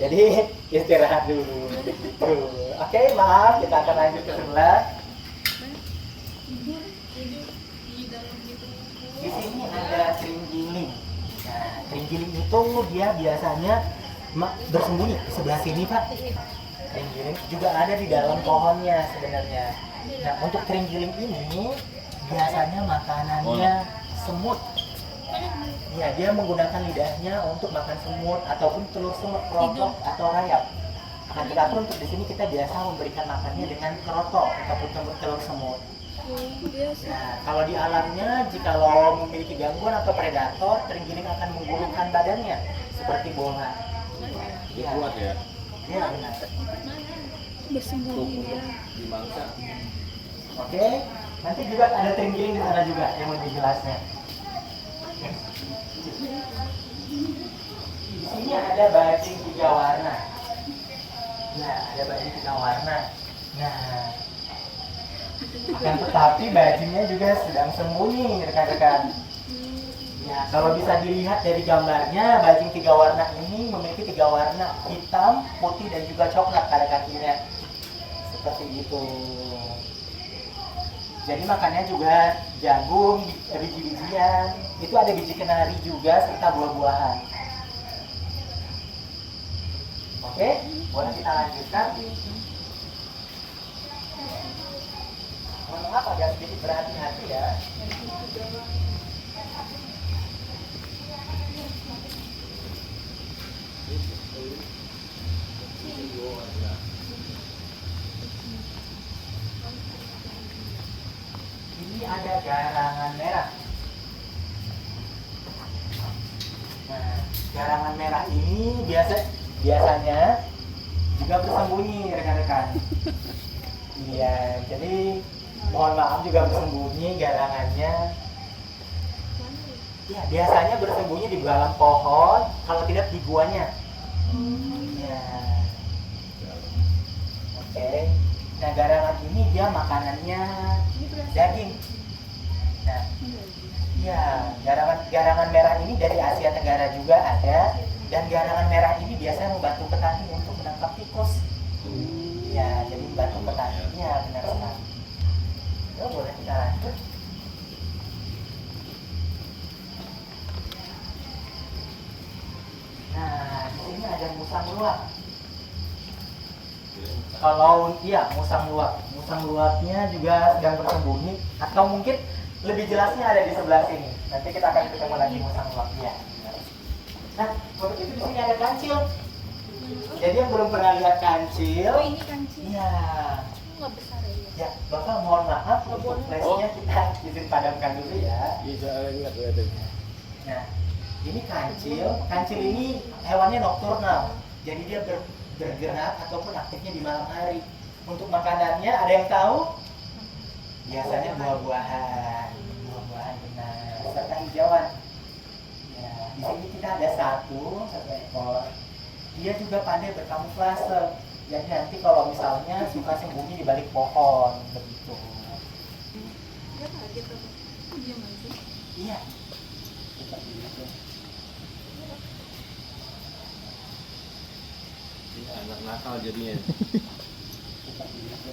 jadi istirahat dulu. Tuh. Oke, maaf, kita akan lanjut ke sebelah. Di sini ada terenggiling. Nah, terenggiling itu dia biasanya bersembunyi di sebelah sini, Pak. Terenggiling juga ada di dalam pohonnya sebenarnya. Nah, untuk terenggiling ini biasanya makanannya semut. Ya, dia menggunakan lidahnya untuk makan semut ataupun telur semut, kerotok atau rayap. Akan tetapi untuk di sini kita biasa memberikan makannya dengan kerotok ataupun telur semut. Nah, kalau di alamnya, jika lo memiliki gangguan atau predator, terenggiling akan menggulungkan badannya seperti bola. Dia kuat ya? Iya, benar. Bersembunyi dia. Di mangsa. Oke, nanti juga ada terenggiling di sana juga yang lebih jelasnya. Di sini ada bajing 3 warna. Nah, ada bajing 3 warna. Nah, akan tetapi bajingnya juga sedang sembunyi, rekan-rekan. Ya, kalau bisa dilihat dari gambarnya, bajing 3 warna ini memiliki 3 warna, hitam, putih, dan juga coklat pada kakinya. Seperti itu. Jadi makannya juga jagung, biji-bijian, itu ada biji kenari juga, serta buah-buahan. Oke, boleh kita lanjutkan. Mohon maaf agak sedikit berhati-hati ya. Ini ada garangan merah. Nah, garangan merah ini biasanya juga bersembunyi, rekan-rekan. Iya, jadi mohon maaf juga bersembunyi garangannya. Ya, biasanya bersembunyi di dalam pohon, kalau tidak di guanya. Ya. Oke. Nah, garangan ini dia makanannya daging. Nah, ya, garangan merah ini dari Asia Tenggara juga ada, dan garangan merah ini biasanya membantu petani untuk menangkap tikus. Ya, jadi membantu petani. Ya, benar sekali. Oh, boleh kita lanjut. Nah, di sini ada musang luwak. Kalau iya musang luwaknya juga sedang bersembunyi, atau mungkin lebih jelasnya ada di sebelah sini. Nanti kita akan ketemu lagi musang luwaknya. Nah, untuk itu di sini ada kancil. Jadi yang belum pernah lihat kancil, Oh, ini kancil. iya. Nggak besar ya. Ya, Bapak mohon maaf untuk flashnya kita izin padamkan dulu ya. Bisa ingat ya itu. Nah, ini kancil. Kancil ini hewannya nokturnal. Jadi dia bergerak ataupun aktifnya di malam hari. Untuk makanannya ada yang tahu? Biasanya buah-buahan. Buah-buahan benar. Serta hijauan. Ya, di sini kita ada satu ekor. Dia juga pandai berkamuflase. Jadi nanti kalau misalnya suka sembunyi di balik pohon begitu. Dia kaget apa? Diam aja. Iya. Seperti itu. Ini anak nakal jadinya. Seperti itu.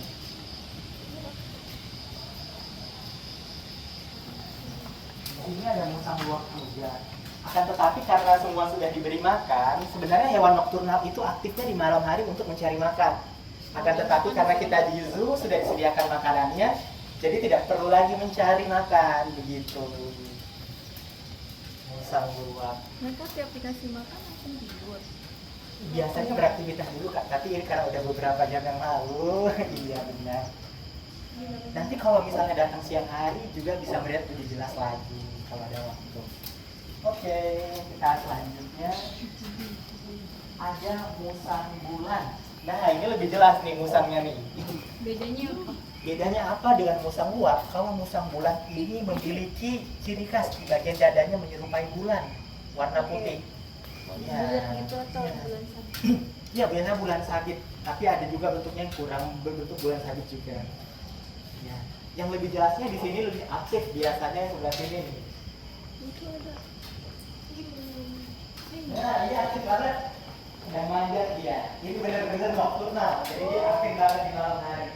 Di sini ada musang luwak juga. Akan tetapi karena semua sudah diberi makan, sebenarnya hewan nokturnal itu aktifnya di malam hari untuk mencari makan. Akan tetapi karena kita di zoo sudah disediakan makanannya, jadi tidak perlu lagi mencari makan begitu. Musang buah. Mereka tiap dikasih makan langsung tidur. Biasanya beraktivitas dulu Kak, tapi ini karena udah beberapa jam yang lalu, iya benar. Nanti kalau misalnya datang siang hari juga bisa melihat lebih jelas lagi kalau ada waktu. Oke, kita selanjutnya ada musang bulan. Nah ini lebih jelas nih musangnya nih. Bedanya apa? Bedanya apa dengan musang uap? Kalau musang bulan ini memiliki ciri khas di bagian dadanya menyerupai bulan, warna putih. Ya, Bulat gitu atau ya. bulan sabit? Ya biasanya bulan sabit, tapi ada juga bentuknya yang kurang berbentuk bulan sabit juga. Ya, yang lebih jelasnya di sini lebih aktif biasanya yang sebelah sini nih. Itu ada. Nah, iya aktif banget. Dan manjat dia. Ini benar-benar nokturnal, jadi dia aktif banget di malam hari.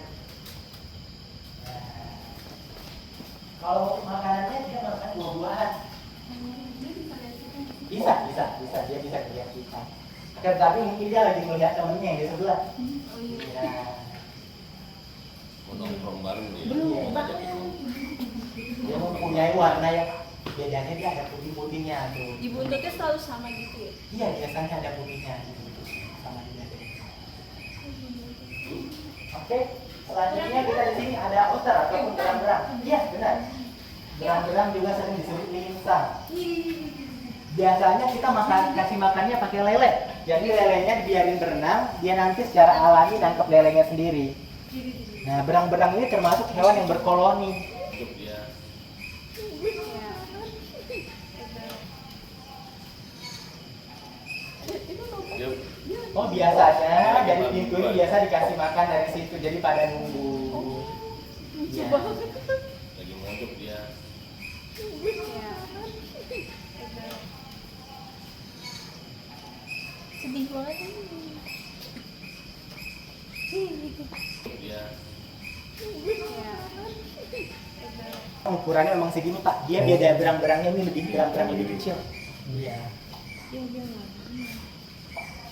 Nah, kalau untuk makanannya dia makan buah-buahan. Bisa, dia bisa lihat kita. Tetapi mungkin dia lagi melihat temennya yang di sebelah. Ya. Mau nongkrong bareng dia. Belum. Dia mempunyai warna yang bedanya, dia ada putih-putihnya tuh. Di buntutnya selalu sama gitu ya? Iya, biasanya ada putihnya gitu. Sama dia. Oke, selanjutnya kita di sini ada otter ataupun berang-berang. Iya, benar. Berang-berang juga sering disebut linsang. Biasanya kita kasih makannya pakai lele. Jadi lelenya dibiarin berenang, dia nanti secara alami nangkep lelenya sendiri. Nah, berang-berang ini termasuk hewan yang berkoloni. Hidup dia. Dia Oh, biasanya dari pintu ini biasa dikasih makan dari situ, jadi pada nunggu. Ya. lagi mojok dia. Sedih banget ini. Dia Ukurannya memang segini Pak. Dia beda berang-berangnya ini berang-berang lebih kecil. Iya.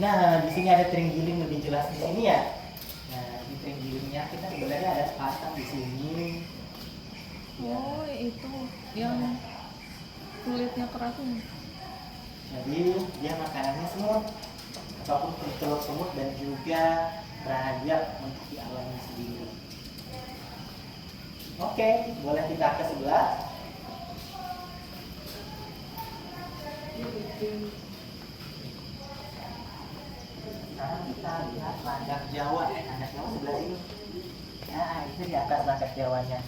Nah, di sini ada terenggiling lebih jelas di sini ya. Nah, di terenggilingnya kita sebenarnya ada sepasang di sini. Oh, itu yang kulitnya keras tuh. Jadi dia makanannya semut, ataupun telur semut dan juga bahagia untuk dialami sendiri. Oke, boleh kita ke sebelah. Sekarang kita lihat landak Jawa. Landak Jawa sebelah sini. Nah, itu di atas landak Jawanya.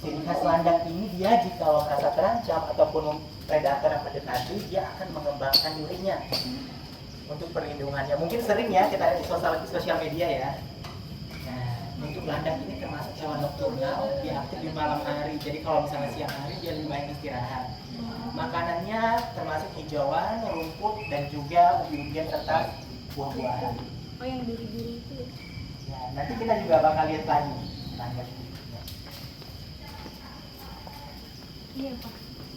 Ciri khas landak ini dia jika merasa terancam ataupun predator yang mendekati, dia akan mengembangkan durinya untuk perlindungannya. Mungkin sering ya kita lihat di sosial media ya. Nah, untuk landak ini termasuk hewan nokturnal, dia aktif di malam hari. Jadi kalau misalnya siang hari dia lebih banyak istirahat. Makanannya termasuk hijauan, rumput dan juga umbi-umbian serta buah-buahan. Oh, yang duri-duri itu ya? Ya, nanti kita juga bakal lihat lagi landak. Iya, Pak.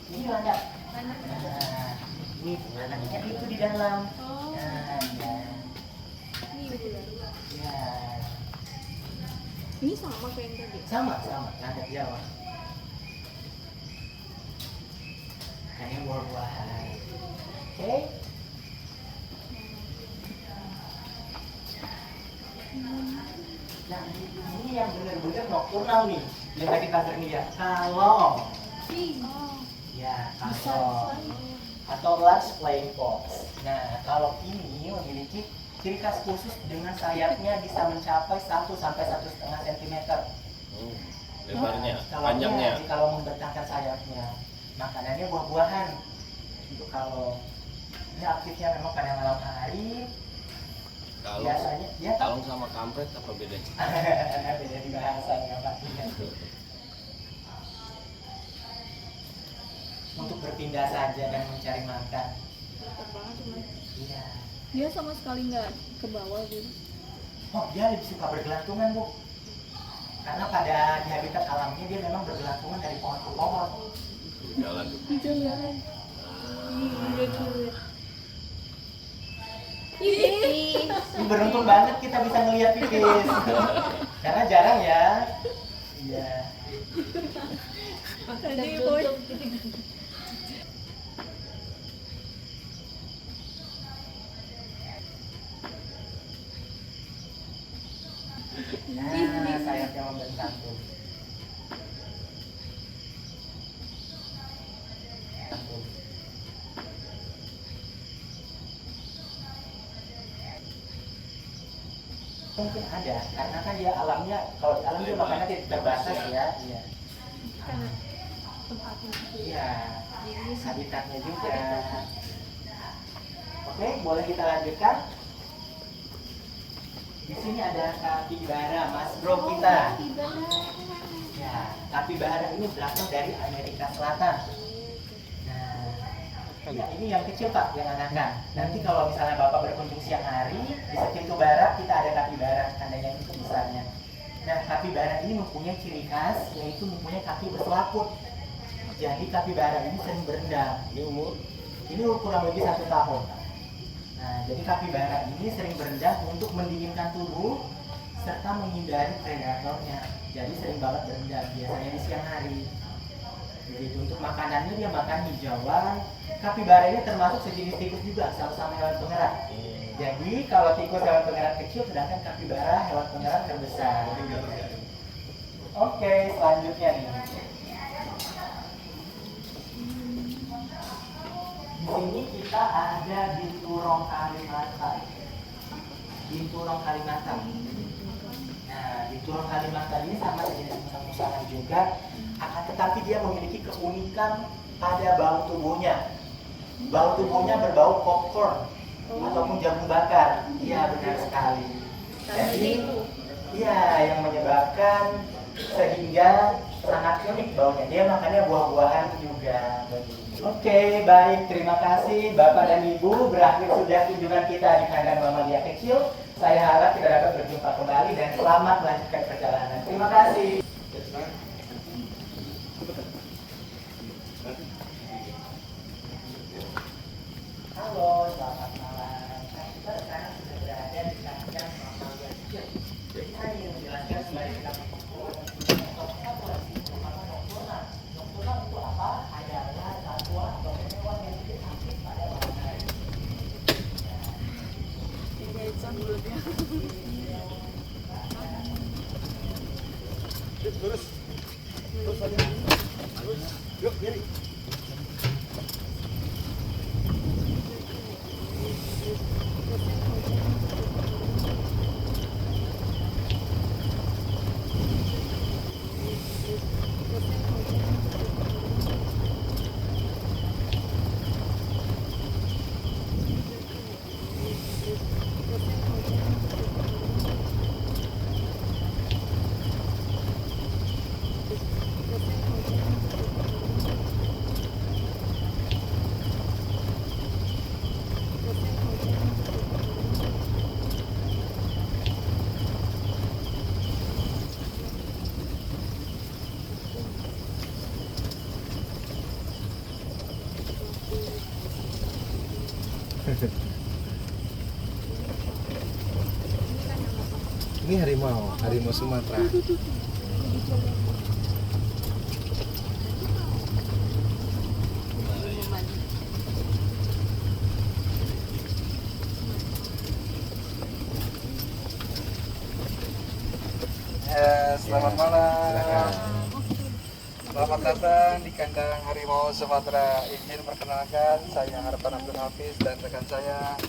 Ini landak. Nah, ini landaknya itu di dalam. Oh. Nah, ya. Ini udah. Ya. Ini sama kayak yang tadi. Sama landak Jawa. Hanya buah-buahan. Oke. Nah, ini yang benar-benar nokturnal nih. Biasa kita sering lihat kalong. Ya, kalong. Atau large flying fox. Nah, kalong ini memiliki ciri khas khusus dengan sayapnya bisa mencapai 1 sampai 1,5 cm. Lebarnya, Kalongnya, panjangnya. kalau membentangkan sayapnya. Makanannya buah-buahan. Untuk kalong. Ini aktifnya memang pada malam hari. Kalau Biasanya, ya. kalong sama kampret apa bedanya? Beda di bahasanya Pak. Untuk berpindah saja dan mencari makan. Mantap banget cuman. Iya. Dia sama sekali nggak ke bawah gitu. Oh, dia lebih suka bergelantungan Bu. Karena pada di habitat alamnya dia memang bergelantungan dari pohon ke pohon. Jalan. Jalan. Ih, Iya. Ih. beruntung banget kita bisa ngelihat pipis. Karena jarang ya. Iya. Tadi boy. Nah, sayapnya membentang tuh. Mungkin ada, karena kan dia alamnya, kalau di alam dia makannya tidak terbatas ya. Iya. Karena tempatnya. Iya. Habitatnya juga. Oke, boleh kita lanjutkan. Di sini ada kapibara, Mas Bro kita. Ya, kapibara ini berasal dari Amerika Selatan. Nah, ya, ini yang kecil Pak, yang anakan. Nanti kalau misalnya Bapak berkunjung siang hari di Sekintu Barat, kita ada kapibara, tandanya itu besarnya. Nah, kapibara ini mempunyai ciri khas, yaitu mempunyai kaki berselaput. Jadi kapibara ini sering berendam. Ini umur? Ini kurang lebih 1 tahun. Nah, jadi kapibara ini sering berendam untuk mendinginkan tubuh serta menghindari predatornya. Jadi sering banget berendam, biasanya di siang hari. Begitu untuk makanannya dia makan hijauan. Kapibara ini termasuk sejenis tikus juga, sama-sama hewan pengerat. Jadi kalau tikus hewan pengerat kecil, sedangkan kapibara hewan pengerat terbesar. Oke, selanjutnya nih. Di sini kita ada binturong Kalimantan. Binturong Kalimantan. Nah, binturong Kalimantan ini sama sejenis musang-musangan juga, akan tetapi dia memiliki keunikan pada bau tubuhnya. Bau tubuhnya berbau popcorn ataupun jagung bakar. Iya, benar sekali. Jadi, iya yang menyebabkan sehingga sangat unik baunya. Dia makannya buah-buahan juga. Oke, baik. Terima kasih Bapak dan Ibu. Berakhir sudah kunjungan kita di kandang mamalia kecil. Saya harap kita dapat berjumpa kembali dan selamat melanjutkan perjalanan. Terima kasih. Halo, selamat malam. Kita sekarang sudah berada di kandang mamalia kecil. Jadi saya ingin menjelaskan kembali kita nocturnal itu apa? Adalah satwa atau hewan yang tidak aktif pada malam hari. Terus aja. Yuk, diri. Ini harimau Sumatera. Selamat malam. Selamat datang di kandang harimau Sumatera. Izin perkenalkan, saya Harapan Abdul Hafiz dan rekan saya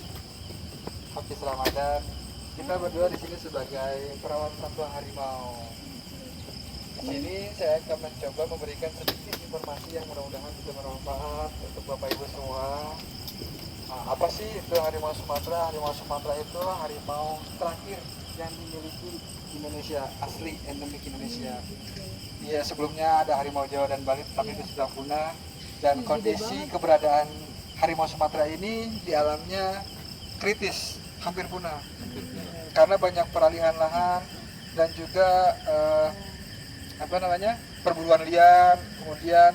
Hafiz Ramadan. Kita berdua di sini sebagai perawat satwa harimau. Di sini saya akan mencoba memberikan sedikit informasi yang mudah-mudahan bisa bermanfaat untuk Bapak Ibu semua. Nah, apa sih itu harimau Sumatera? Harimau Sumatera itu harimau terakhir yang dimiliki Indonesia, asli endemik Indonesia. Iya, sebelumnya ada harimau Jawa dan Bali, tapi itu sudah punah. Dan kondisi keberadaan harimau Sumatera ini di alamnya kritis, hampir punah. Karena banyak peralihan lahan dan juga perburuan liar, kemudian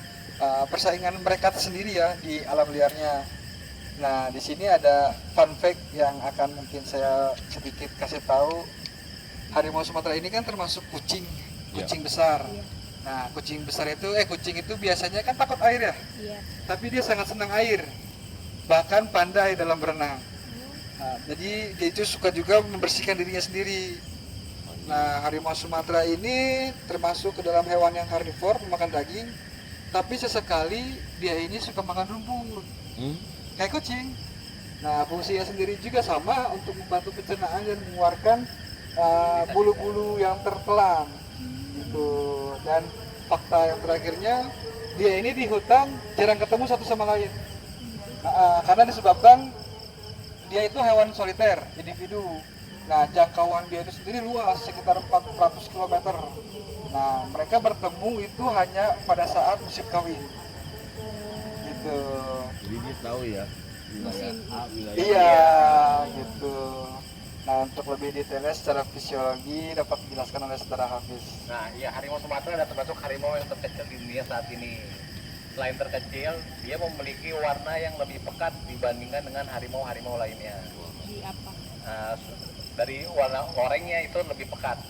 persaingan mereka sendiri ya di alam liarnya. Nah, di sini ada fun fact yang akan mungkin saya sedikit kasih tahu. Harimau Sumatera ini kan termasuk kucing besar. Nah, kucing itu biasanya kan takut air ya. Iya. Tapi dia sangat senang air. Bahkan pandai dalam berenang. Nah, jadi dia itu suka juga membersihkan dirinya sendiri. Nah, harimau Sumatera ini termasuk ke dalam hewan yang karnivor, memakan daging. Tapi sesekali dia ini suka makan rumput. Kayak kucing. Nah, fungsinya sendiri juga sama untuk membantu pencernaan dan mengeluarkan bulu-bulu yang tertelan. Gitu. Dan fakta yang terakhirnya, dia ini di hutan jarang ketemu satu sama lain. Karena disebabkan dia itu hewan soliter, individu. Nah, jangkauan dia itu sendiri luas, sekitar 400 km. Nah, mereka bertemu itu hanya pada saat musim kawin. Gitu. Jadi dia tahu ya wilayah A, wilayah Iya, gitu. Nah, untuk lebih detailnya secara fisiologi dapat dijelaskan oleh Saudara Hafiz. Nah, ya harimau Sumatera adalah termasuk harimau yang terkecil di dunia saat ini. Selain terkecil, dia memiliki warna yang lebih pekat dibandingkan dengan harimau-harimau lainnya. Di apa? Nah, dari warna oranye itu lebih pekat.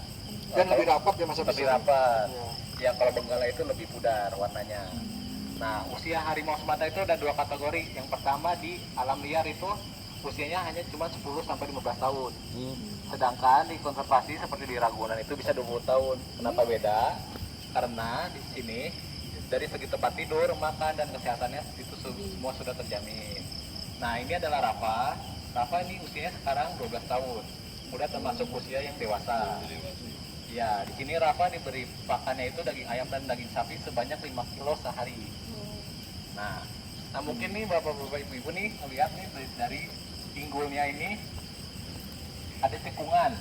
Dan lebih rapat ya Mas Hafiz. Lebih rapat. Ya, kalau benggala itu lebih pudar warnanya. Nah, usia harimau Sumatera itu ada 2 kategori. Yang pertama di alam liar itu usianya hanya cuma 10 sampai 15 tahun. Sedangkan di konservasi seperti di Ragunan itu bisa 20 tahun. Kenapa beda? Karena di sini dari segi tempat tidur, makan dan kesehatannya itu semua sudah terjamin. Nah, ini adalah Rafa. Rafa ini usianya sekarang 12 tahun. Udah termasuk usia yang dewasa. Ya, di sini Rafa diberi pakannya itu daging ayam dan daging sapi sebanyak 5 kilo sehari. Nah, mungkin nih bapak-bapak ibu-ibu nih lihat nih dari pinggulnya ini ada cekungan.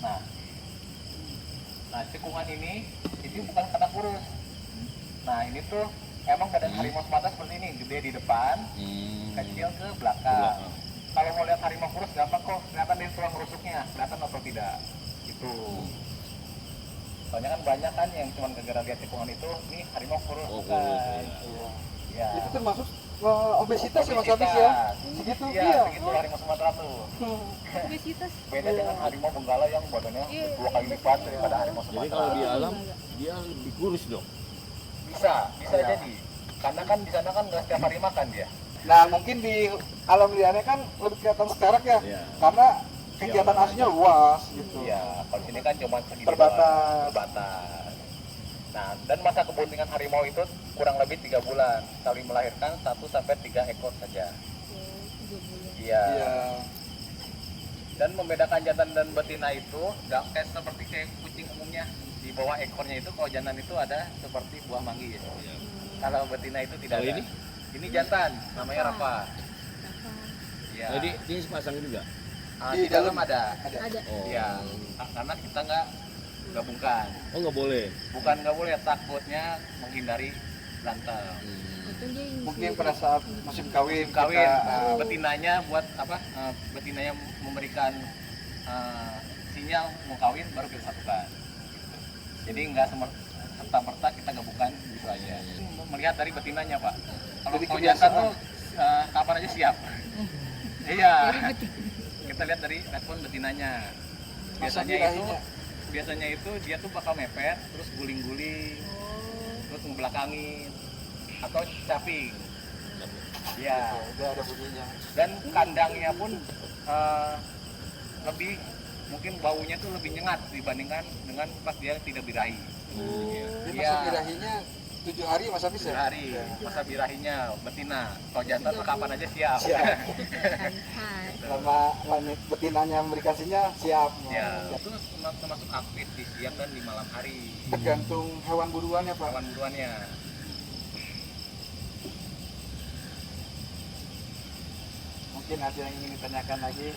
Nah, cekungan ini bukan karena kurus. Nah, ini tuh emang badan harimau Sumatera seperti ini, gede di depan, kecil ke belakang. Kalau mau lihat harimau kurus gampang kok, kelihatan dari tulang rusuknya, kelihatan atau tidak? Itu. Soalnya kan banyak kan yang cuma gara-gara lihat cekungan itu, nih harimau kurus bukan. Ya. Itu termasuk obesitas ya Mas Hafiz ya? Segitu? Iya, segitu harimau Sumatera tuh. Obesitas. Beda dengan harimau benggala yang badannya 2 kali lipat daripada harimau Sumatera. Jadi kalau di alam dia lebih kurus dong. Bisa jadi. Karena kan di sana kan nggak setiap hari makan dia. Nah, mungkin di alam liarnya kan lebih kelihatan sekarang ya. Karena kegiatan aslinya luas gitu. Iya, kalau sini kan cuma segini terbatas. Nah, dan masa kebuntingan harimau itu kurang lebih 3 bulan. Sekali melahirkan 1 sampai 3 ekor saja. 3 bulan. Iya. Dan membedakan jantan dan betina itu nggak seperti kayak kucing umumnya. Di bawah ekornya itu kalau jantan itu ada seperti buah manggis. Kalau betina itu tidak ada. Ini jantan, namanya Rafa. Ya. Jadi ini sepasang juga. Di dalam ada. Oh. Ya, karena kita nggak gabungkan. Oh, nggak boleh. Bukan nggak boleh, takutnya menghindari berantem. Mungkin pada saat musim kawin, betinanya buat apa? Betinanya memberikan sinyal mau kawin baru kita satukan. Jadi nggak serta-merta kita gabungkan gitu aja. Melihat dari betinanya Pak. Kalau jantan tuh kapan aja siap. Iya. Kita lihat dari respon betinanya. Biasanya itu dia tuh bakal mepet, terus guling-guling, terus membelakangin atau caping. Ya, ada bunyinya. Dan kandangnya pun lebih mungkin baunya tuh lebih nyengat dibandingkan dengan pas dia tidak birahi. Dia masa birahinya 7 hari Mas Hafiz ya? 7 hari, masa birahinya betina. Kalau jantan tuh kapan aja siap. Selama betinanya memberikan sinyal, siap. Ya, itu termasuk aktif di siang dan di malam hari. Tergantung hewan buruannya Pak. Hewan buruannya. Mungkin ada yang ingin ditanyakan lagi.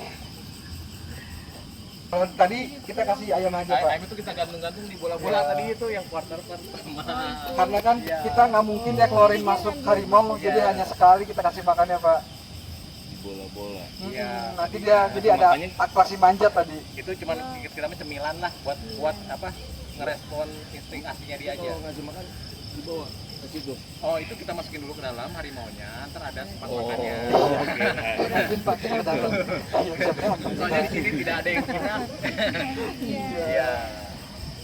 Kalau tadi kita kasih ayam aja Pak. Ayam itu kita gantung-gantung di bola-bola tadi itu yang quarter pertama. Karena kan kita nggak mungkin ya klorin masuk harimau, jadi hanya sekali kita kasih makannya Pak. Di bola-bola. Iya. Nanti dia jadi ada atraksi manjat tadi. Itu cuma kita cemilan lah buat apa? Ngerespon insting aslinya dia aja. Kalau ngasih makan di bawah. ke situ. Oh, itu kita masukin dulu ke dalam harimaunya, ntar ada tempat Oh, makannya. oke. Mungkin pakai ke dalam. Soalnya di sini tidak ada yang kena. Iya.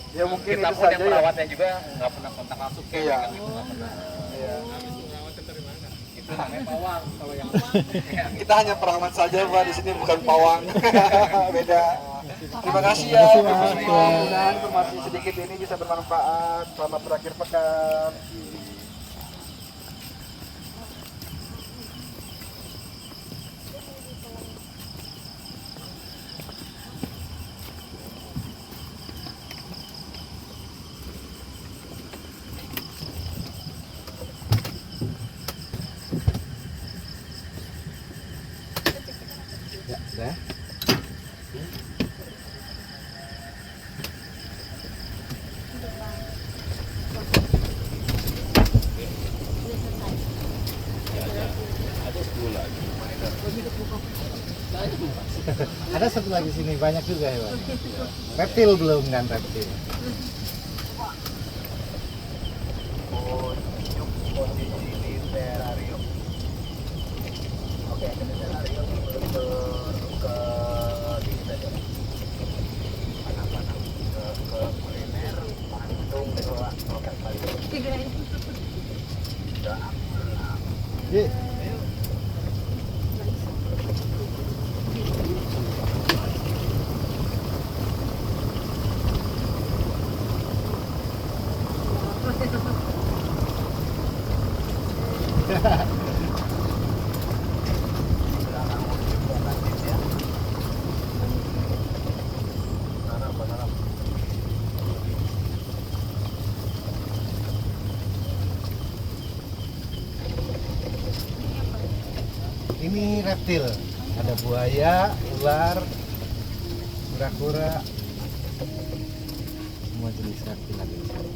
Ya mungkin Kita itu pun yang saja ya. perawatnya juga nggak pernah kontak langsung. Iya. Pegang itu nggak pernah. Iya. Itu namanya pawang kalau yang Kita hanya perawat saja Pak, di sini bukan pawang. Beda. Terima kasih ya. Mudah-mudahan informasi sedikit ini bisa bermanfaat. Selamat berakhir pekan. Ya, udah. Ada 10 lagi. Ada satu lagi sini, banyak juga hewan. Reptil belum kan, reptil. Oh, hidup kondisi di terarium. Oke, ke terarium untuk ke ini saja. Anak-anak ke kuliner, Bandung, kedua, makan kali. Ye. Ini reptil, ada buaya, ular, kura-kura, semua jenis reptil ada di sini.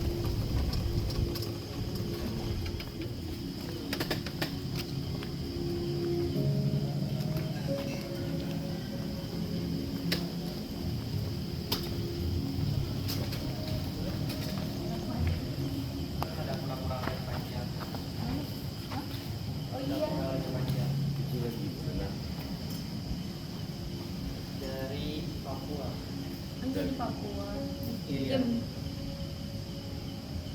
Dari Papua. Dari Papua. Iya.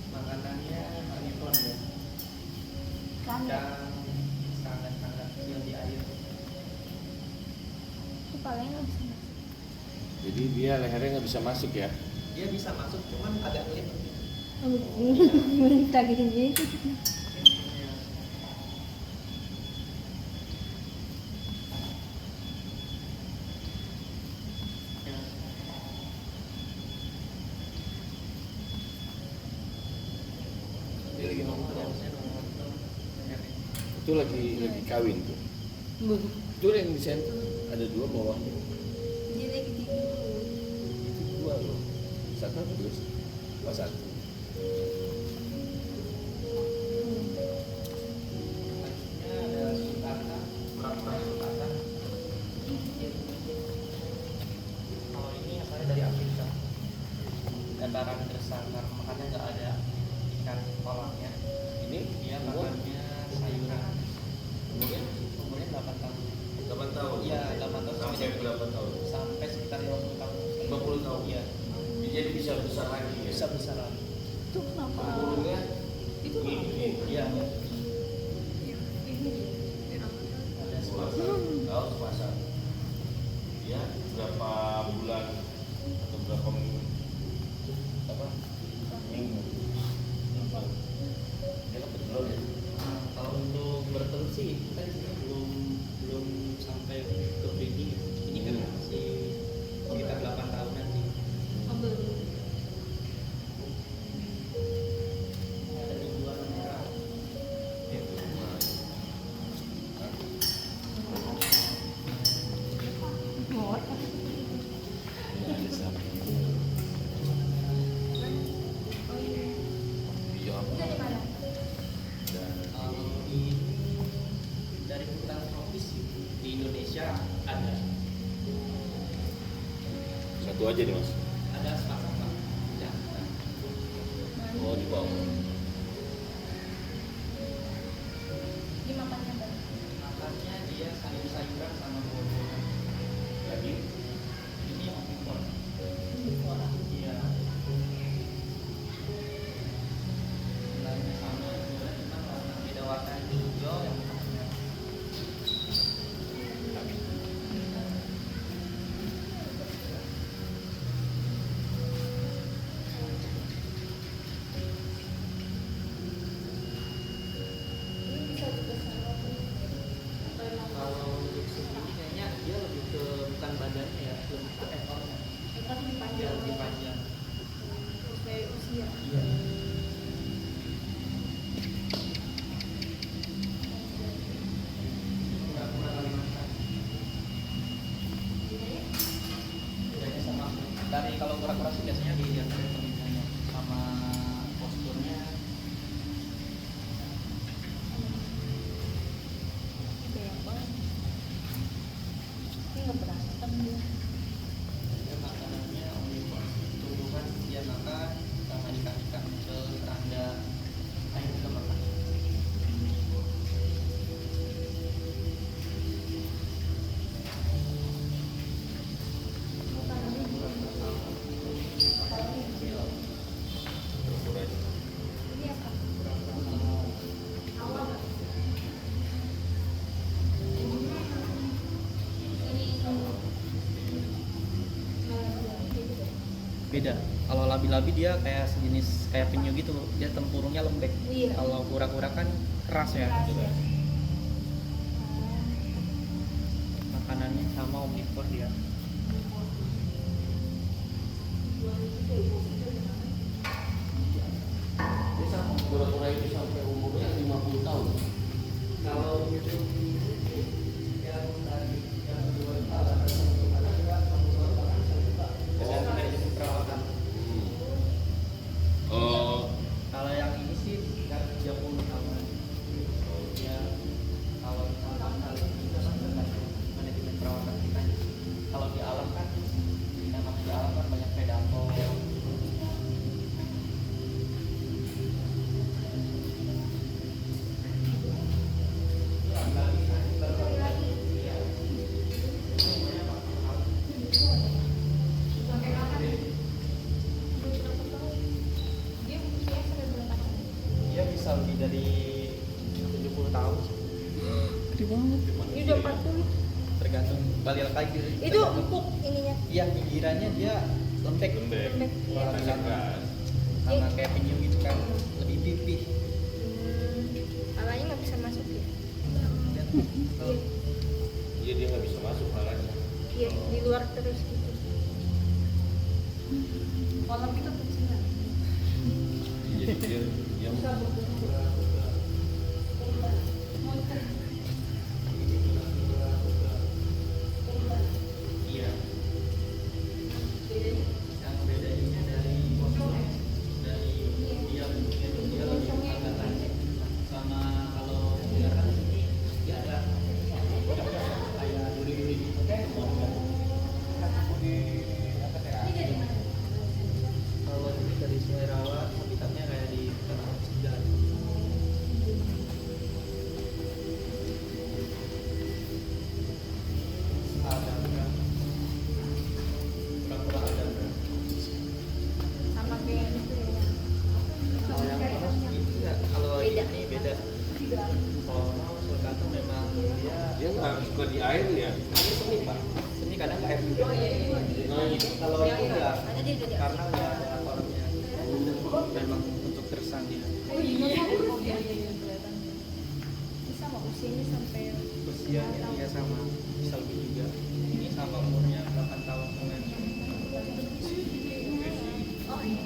Makanannya karnivor ya. Dan sangat-sangat kecil di air. Itu paling nggak bisa. Jadi dia lehernya nggak bisa masuk ya? Dia bisa masuk, cuman agak ngelit. Minta gitu. Dia lagi nongol. Itu lagi kawin tuh. Itu yang di center ada 2 bawahnya. Dia lagi tidur. Itu 2 loh. Satu terus. Oh, 1. Ada sultana, pura-pura sultana. Kalau ini asalnya dari Afrika. Dataran tersangar, makanya nggak ada ikan kolaknya. Ini Dia makannya sayuran. Umurnya 8 tahun. 8 tahun. Iya, 8 tahun Sampai berapa tahun? sampai sekitar 50 tahun. 50 tahun. Iya, Jadi bisa besar lagi ya. bisa besar lagi. Itu kenapa? Burungnya Itu ini. Iya, ini. ada Puasa. Oh, puasa. Dia berapa bulan atau berapa minggu? Apa? Minggu. Dia dapat telur ya. Kalau untuk bertelur sih kita di sini belum sampai ke breeding. Ini kan masih sekitar 8 tahunan sih. Ada iguana merah. Ini ada sapi. Iya apa? Dan Kalau dari hutan tropis di Indonesia ada satu aja nih mas. sepasang Pak. Ya. Oh di bawah. kalau kura-kura sih biasanya dilihat dari telinganya sama posturnya. Banyak banget. Ini nggak berantem dia. Makanannya omnivores, tumbuhan dia makan sama ikan-ikan kecil, serangga, air juga makan. Beda. Kalau labi-labi dia kayak sejenis kayak penyu gitu, dia tempurungnya lembek. Iya. Kalau kura-kura kan keras ya. Makanannya sama omnivore dia. Kura-kura itu sampai umurnya 50 tahun. Kalau itu yang tadi yang kedua manajemen perawatan. Kalau yang ini sih sekitar 30 tahun. Ya kalau kita manajemen perawatan kita. Kalau di alam kan, memang di alam kan banyak predator. Dia bisa lebih dari 70 tahun. Gede banget. Ini udah 40. Tergantung balik lagi. Itu empuk ininya. Iya, pinggirannya dia lembek. Lembek. Kalau sama kayak penyu gitu kan, lebih pipih. Palanya nggak bisa masuk ya? Iya, dia nggak bisa masuk palanya. Iya, di luar terus gitu. Kolam itu kecil. Jadi dia Iya. Yang bedanya dari dia lebih agak lancip. Sama kalau dia kan dia ada kayak duri-duri gitu. Kalau ini dari Sungai Rawa, habitatnya kayak di Tanah Segar. Kura-kura ada. Sama kayak gitu ya. Kalau yang panas gitu nggak? Kalau Beda. ini beda. Kalau sulcata memang dia nggak suka di air ya. ini seni pak. Seni kadang air juga. Kalau itu enggak, karena udah ada kolamnya. Memang untuk tersang dia. Oh iya. Bisa mau usianya sampai Usianya dia sama, bisa lebih juga. Ini sama umurnya 8 tahun setengah. oh iya.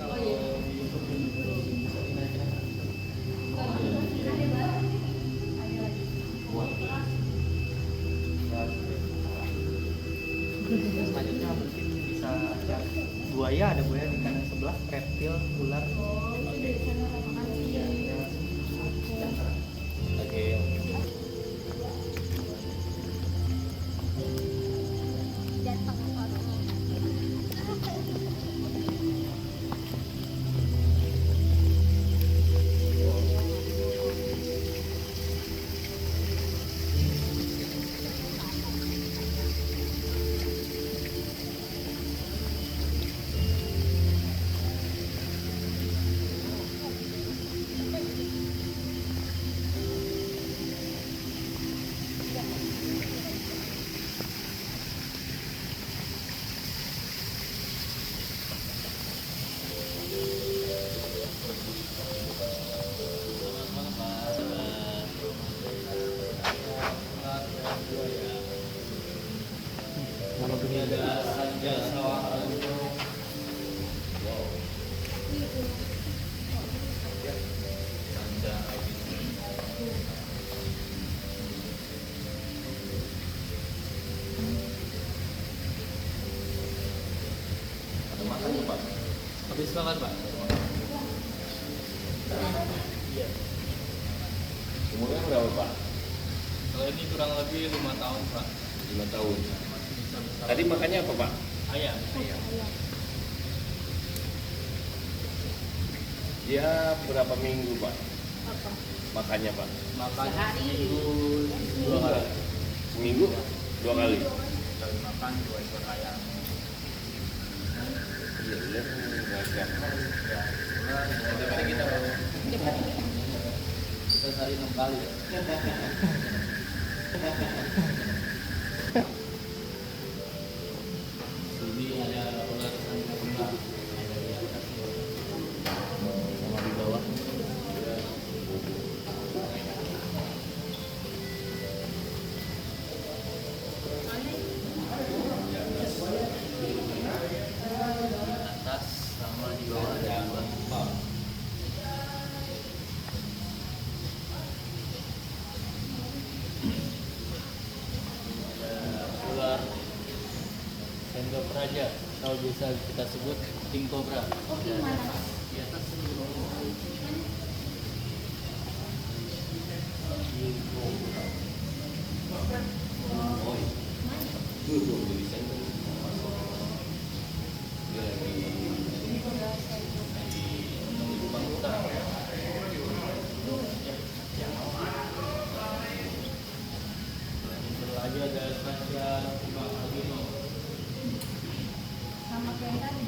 Kalau di YouTube bisa dinaikin. Selanjutnya mungkin bisa cari buaya, ada buaya di kanan sebelah, reptil, ular. Oke. silakan Pak. Iya. Umurnya berapa Pak? Kalau ini kurang lebih 5 tahun Pak. 5 tahun. Masih bisa besar. Tadi makannya apa Pak? Ayam. Dia berapa minggu Pak? Apa? Makannya Pak? Makan seminggu 2 kali. Seminggu 2 kali. Sekali makan 2 ekor ayam. Iya, dia beragam. Ya, sebulan kita sehari 6 kali. Sini ada ular sanca kembang. Ada di atas sama di bawah. Atas sama di bawah ada dua. Ada ular sendok raja atau biasa kita sebut king cobra. Di atas king cobra. Oh, itu tuh jadi sendok. Dia lagi Menunggu bangsa. Lagi ada sanca kembang albino. Sama kayak yang tadi.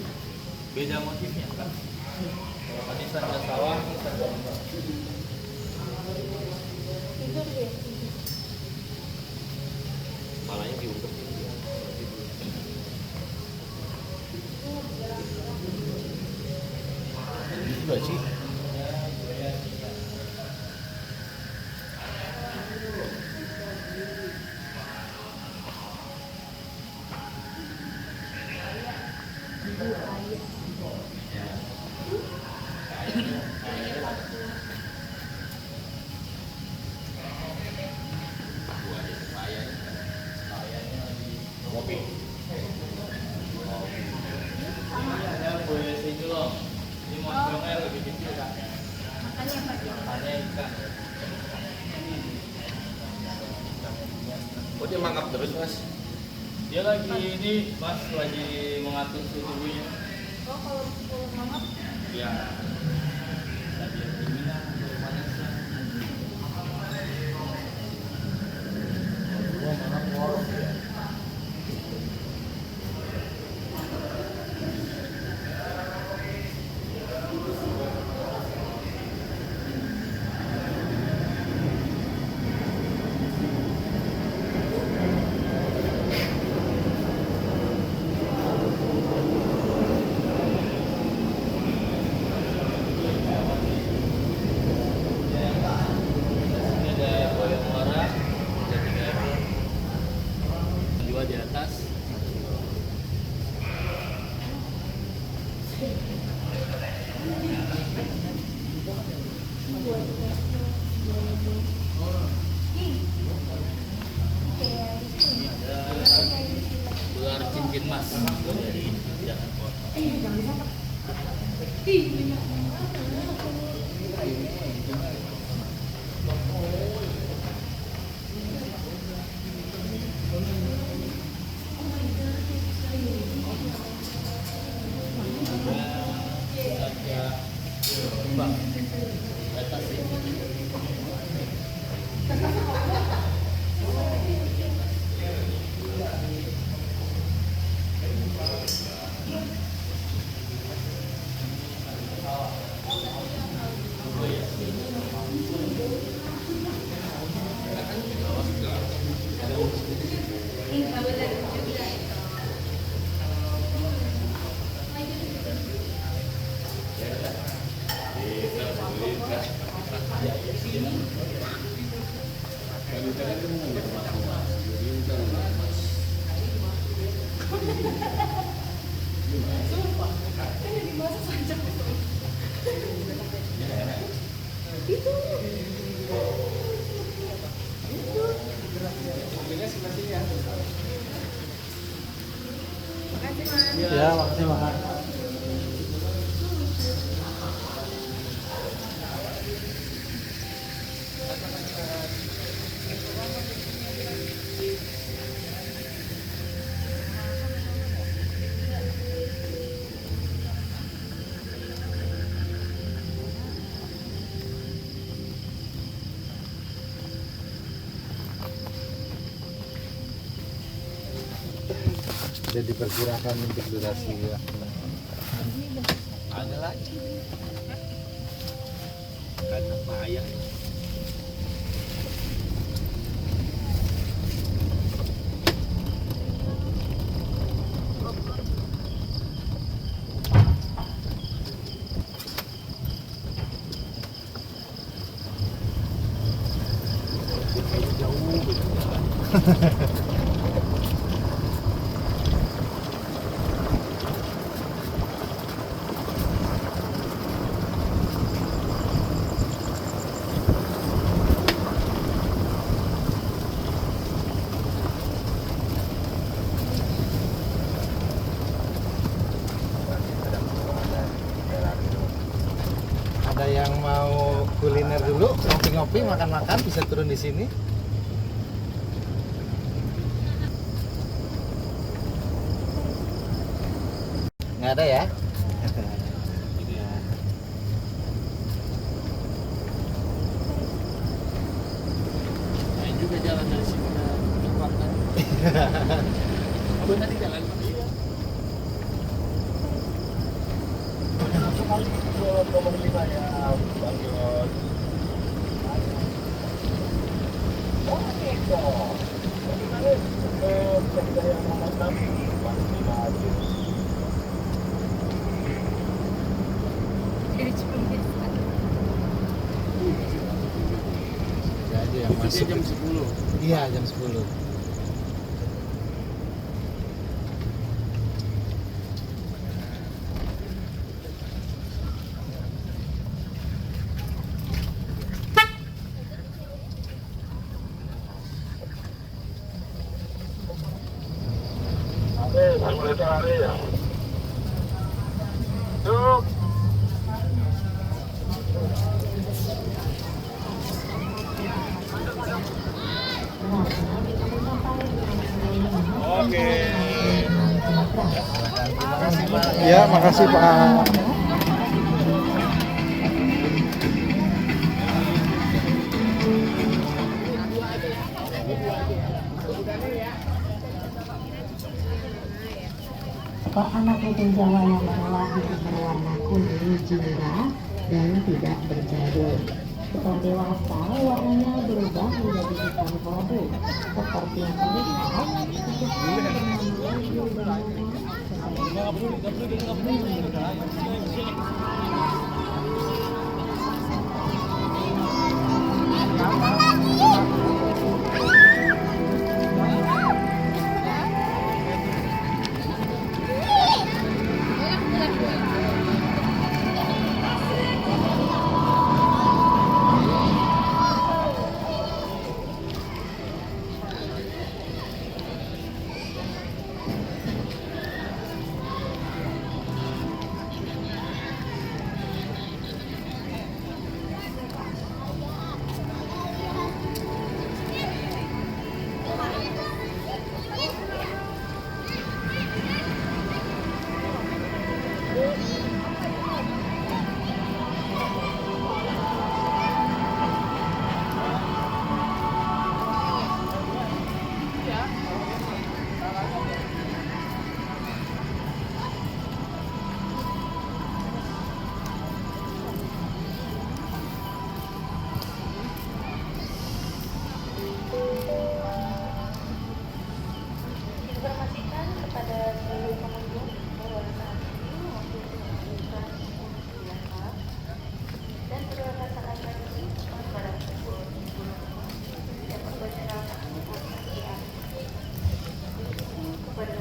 Beda motifnya kan. Kalau tadi sanca sawah, ini sanca kembang. Tidur dia. kepalanya diungkep. Juga sih. Kopi. Ini ada buaya sejulong. Ini monstrongnya lebih kecil kan. Makannya apa sih? Makannya ikan. Oh dia mangap terus mas? Dia lagi ini mas lagi mengatur suhu tubuhnya. Oh kalau mangap Ya. Tadi yang dinginnya, panasnya. Gua mangap ngorok ya. Ini ada buaya muara, ada 3 ekor. 2 di atas. Ini ada ular cincin mas dari Jakarta. Ada kembang di atas ini. makasih mas. Ya, makasih Mas. Jadi perkirakan untuk durasi waktu. Ada lagi. Karena bahaya. Ada yang mau kuliner dulu, ngopi-ngopi, makan-makan, bisa turun di sini. Nggak ada ya? Main juga jalan dari sini ke Kekuatan. Abang tadi jalan mana juga? Jadi cepet Ada aja yang masuk. Jam 10. Iya, jam 10. Oke. Ya, makasih Pak. Ekor anak lutung Jawa yang berwarna kuning jingga dan tidak berjadul. Ekor dewasa warnanya berubah menjadi hitam kelabu. Seperti yang terlihat, ketika Informasikan kepada seluruh pengunjung bahwa saat ini waktu menunjukkan biasa dan berdasarkan tradisi pada pukul 10 yang berbenerakan di akhir kepada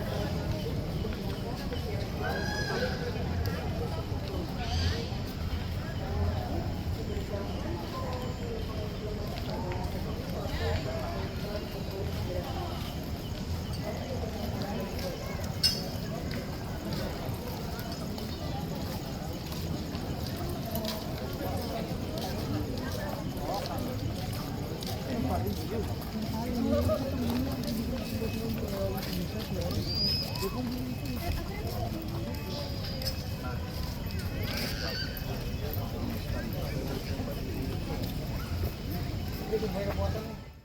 Itu